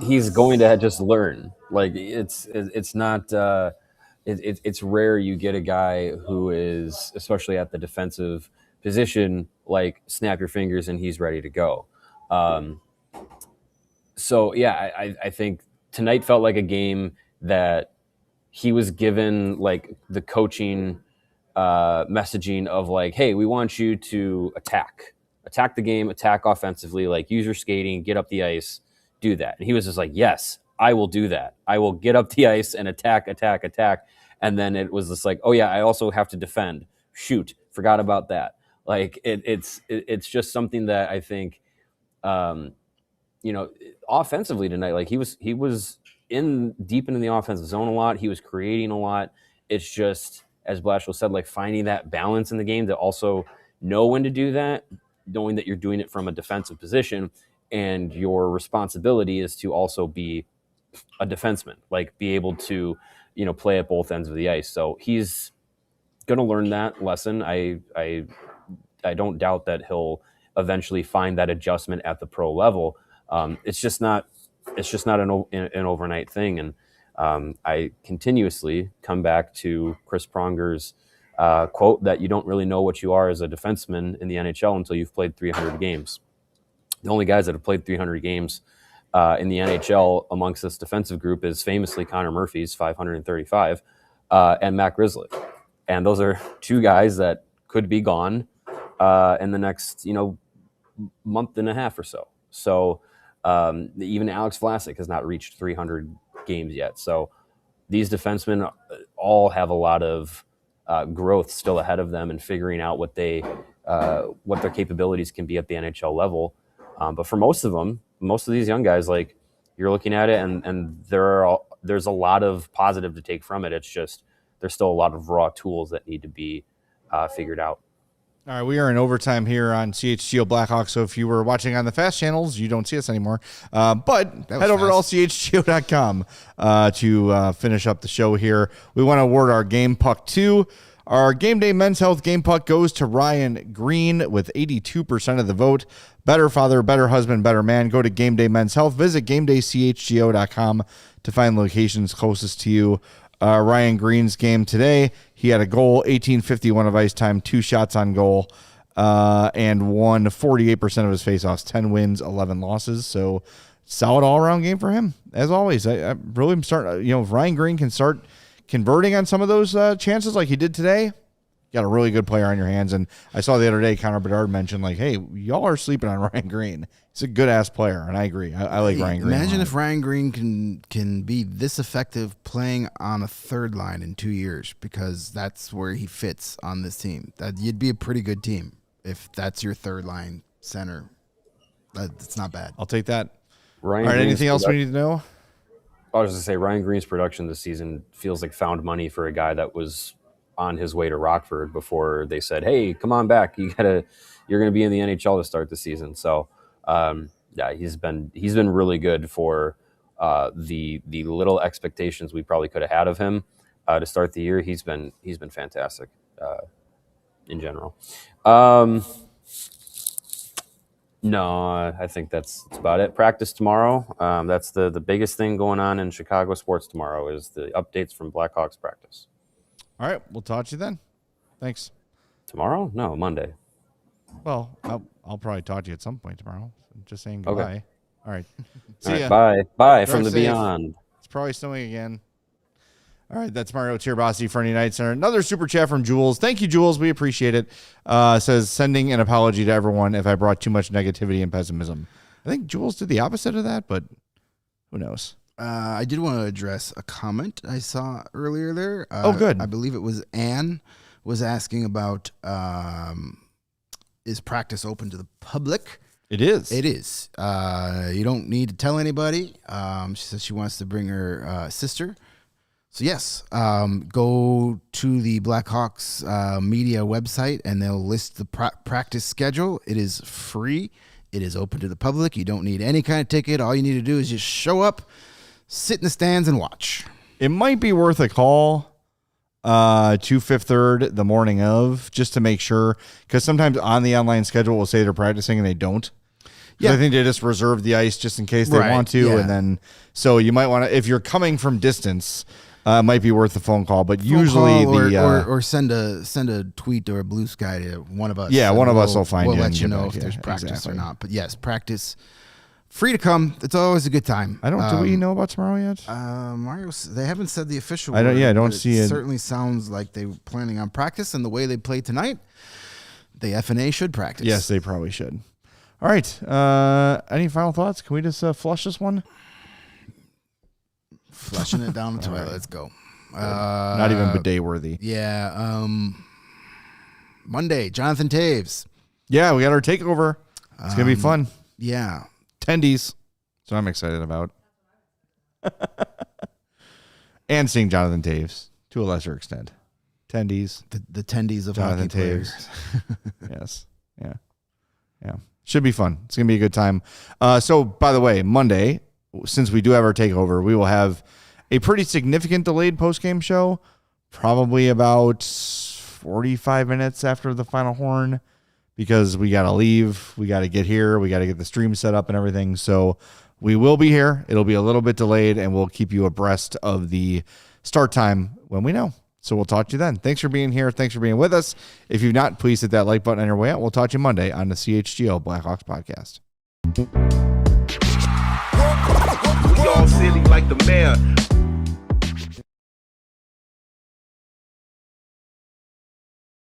S4: he's going to just learn. Like it's not it's rare you get a guy who is, especially at the defensive position, like snap your fingers and he's ready to go. So yeah, I think tonight felt like a game that he was given like the coaching messaging of like, hey, we want you to attack the game, attack offensively, like use your skating, get up the ice, do that. And he was just like, yes, I will do that. I will get up the ice and attack. And then it was just like, oh yeah, I also have to defend. Shoot, forgot about that. Like it's just something that I think offensively tonight, like he was in deep into the offensive zone a lot. He was creating a lot. It's just, as Blashill said, like finding that balance in the game to also know when to do that, knowing that you're doing it from a defensive position, and your responsibility is to also be a defenseman, like be able to, play at both ends of the ice. So he's going to learn that lesson. I don't doubt that he'll eventually find that adjustment at the pro level. It's just not an overnight thing. And I continuously come back to Chris Pronger's quote that you don't really know what you are as a defenseman in the NHL until you've played 300 games. The only guys that have played 300 games in the NHL amongst this defensive group is famously Connor Murphy's 535 and Matt Grizzly. And those are two guys that could be gone in the next, month and a half or so. So even Alex Vlasic has not reached 300 games yet. So these defensemen all have a lot of growth still ahead of them and figuring out what their capabilities can be at the NHL level. But for most of these young guys, like you're looking at it, and there's a lot of positive to take from it. It's just there's still a lot of raw tools that need to be figured out.
S1: All right, we are in overtime here on CHGO Blackhawks, so if you were watching on the fast channels, you don't see us anymore. But head over to allchgo.com to finish up the show here. We want to award our Game Puck 2. Our Game Day Men's Health Game Puck goes to Ryan Green with 82% of the vote. Better father, better husband, better man. Go to Game Day Men's Health. Visit GameDayCHGO.com to find locations closest to you. Ryan Green's game today, he had a goal, 18:51 of ice time, 2 shots on goal, and won 48% of his faceoffs, 10 wins, 11 losses. So solid all-around game for him, as always. I really am starting, if Ryan Green can start converting on some of those chances like he did today, you got a really good player on your hands. And I saw the other day, Connor Bedard mentioned, like, hey, y'all are sleeping on Ryan Green. He's a good-ass player, and I agree. I like Ryan Green.
S2: Imagine if Ryan Green can be this effective playing on a third line in 2 years, because that's where he fits on this team. That you'd be a pretty good team if that's your third line center. That's not bad.
S1: I'll take that.
S4: Ryan
S1: All right,
S4: Green's
S1: anything else we need to know?
S4: I was going to say, Ryan Green's production this season feels like found money for a guy that was on his way to Rockford before they said, hey, come on back. You're going to be in the NHL to start the season. So, he's been really good for the little expectations we probably could have had of him to start the year. He's been fantastic in general. No, I think that's about it. Practice tomorrow. That's the biggest thing going on in Chicago sports tomorrow is the updates from Blackhawks practice.
S1: All right, we'll talk to you then. Thanks.
S4: Tomorrow? No, Monday.
S1: Well, I'll probably talk to you at some point tomorrow. Just saying goodbye.
S4: Okay.
S1: All right.
S4: All right, bye. Bye from the
S1: safe.
S4: beyond.
S1: It's probably snowing again. All right, that's Mario Tirabassi for Night Center. Another super chat from Jules. Thank you, Jules. We appreciate it. Says, sending an apology to everyone if I brought too much negativity and pessimism. I think Jules did the opposite of that, but who knows?
S2: I did want to address a comment I saw earlier there.
S1: Good.
S2: I believe it was Anne was asking about is practice open to the public?
S1: It is.
S2: It is. You don't need to tell anybody. She says she wants to bring her sister. So, yes, go to the Blackhawks media website, and they'll list the practice schedule. It is free. It is open to the public. You don't need any kind of ticket. All you need to do is just show up, sit in the stands, and watch.
S1: It might be worth a call to Fifth Third the morning of, just to make sure, because sometimes on the online schedule will say they're practicing and they don't. Yeah, I think they just reserve the ice just in case they want to, and then so you might want to, if you're coming from distance, it might be worth a phone call. But usually
S2: or send a tweet or a blue sky to one of us.
S1: Yeah, one of us will find you.
S2: We'll let you know if there's practice or not. But yes, practice. Free to come. It's always a good time.
S1: Do we know about tomorrow yet?
S2: Mario, they haven't said the official.
S1: I don't see it.
S2: It certainly sounds like they're planning on practice, and the way they played tonight, the FNA should practice.
S1: Yes, they probably should. All right. Any final thoughts? Can we just flush this one?
S2: Flushing it down the toilet. Right. Let's go.
S1: Not even bidet worthy.
S2: Yeah. Monday, Jonathan Taves.
S1: Yeah, we got our takeover. It's gonna be fun.
S2: Yeah.
S1: Tendies. So I'm excited about. And seeing Jonathan Taves to a lesser extent. Tendies.
S2: The tendies of
S1: Jonathan
S2: hockey players.
S1: Yes. Yeah. Yeah. Should be fun. It's going to be a good time. So, by the way, Monday, since we do have our takeover, we will have a pretty significant delayed postgame show, probably about 45 minutes after the final horn, because we got to leave. We got to get here. We got to get the stream set up and everything. So we will be here. It'll be a little bit delayed, and we'll keep you abreast of the start time when we know. So we'll talk to you then. Thanks for being here. Thanks for being with us. If you've not, please hit that like button on your way out. We'll talk to you Monday on the CHGO Blackhawks podcast.
S6: We all silly like the mayor.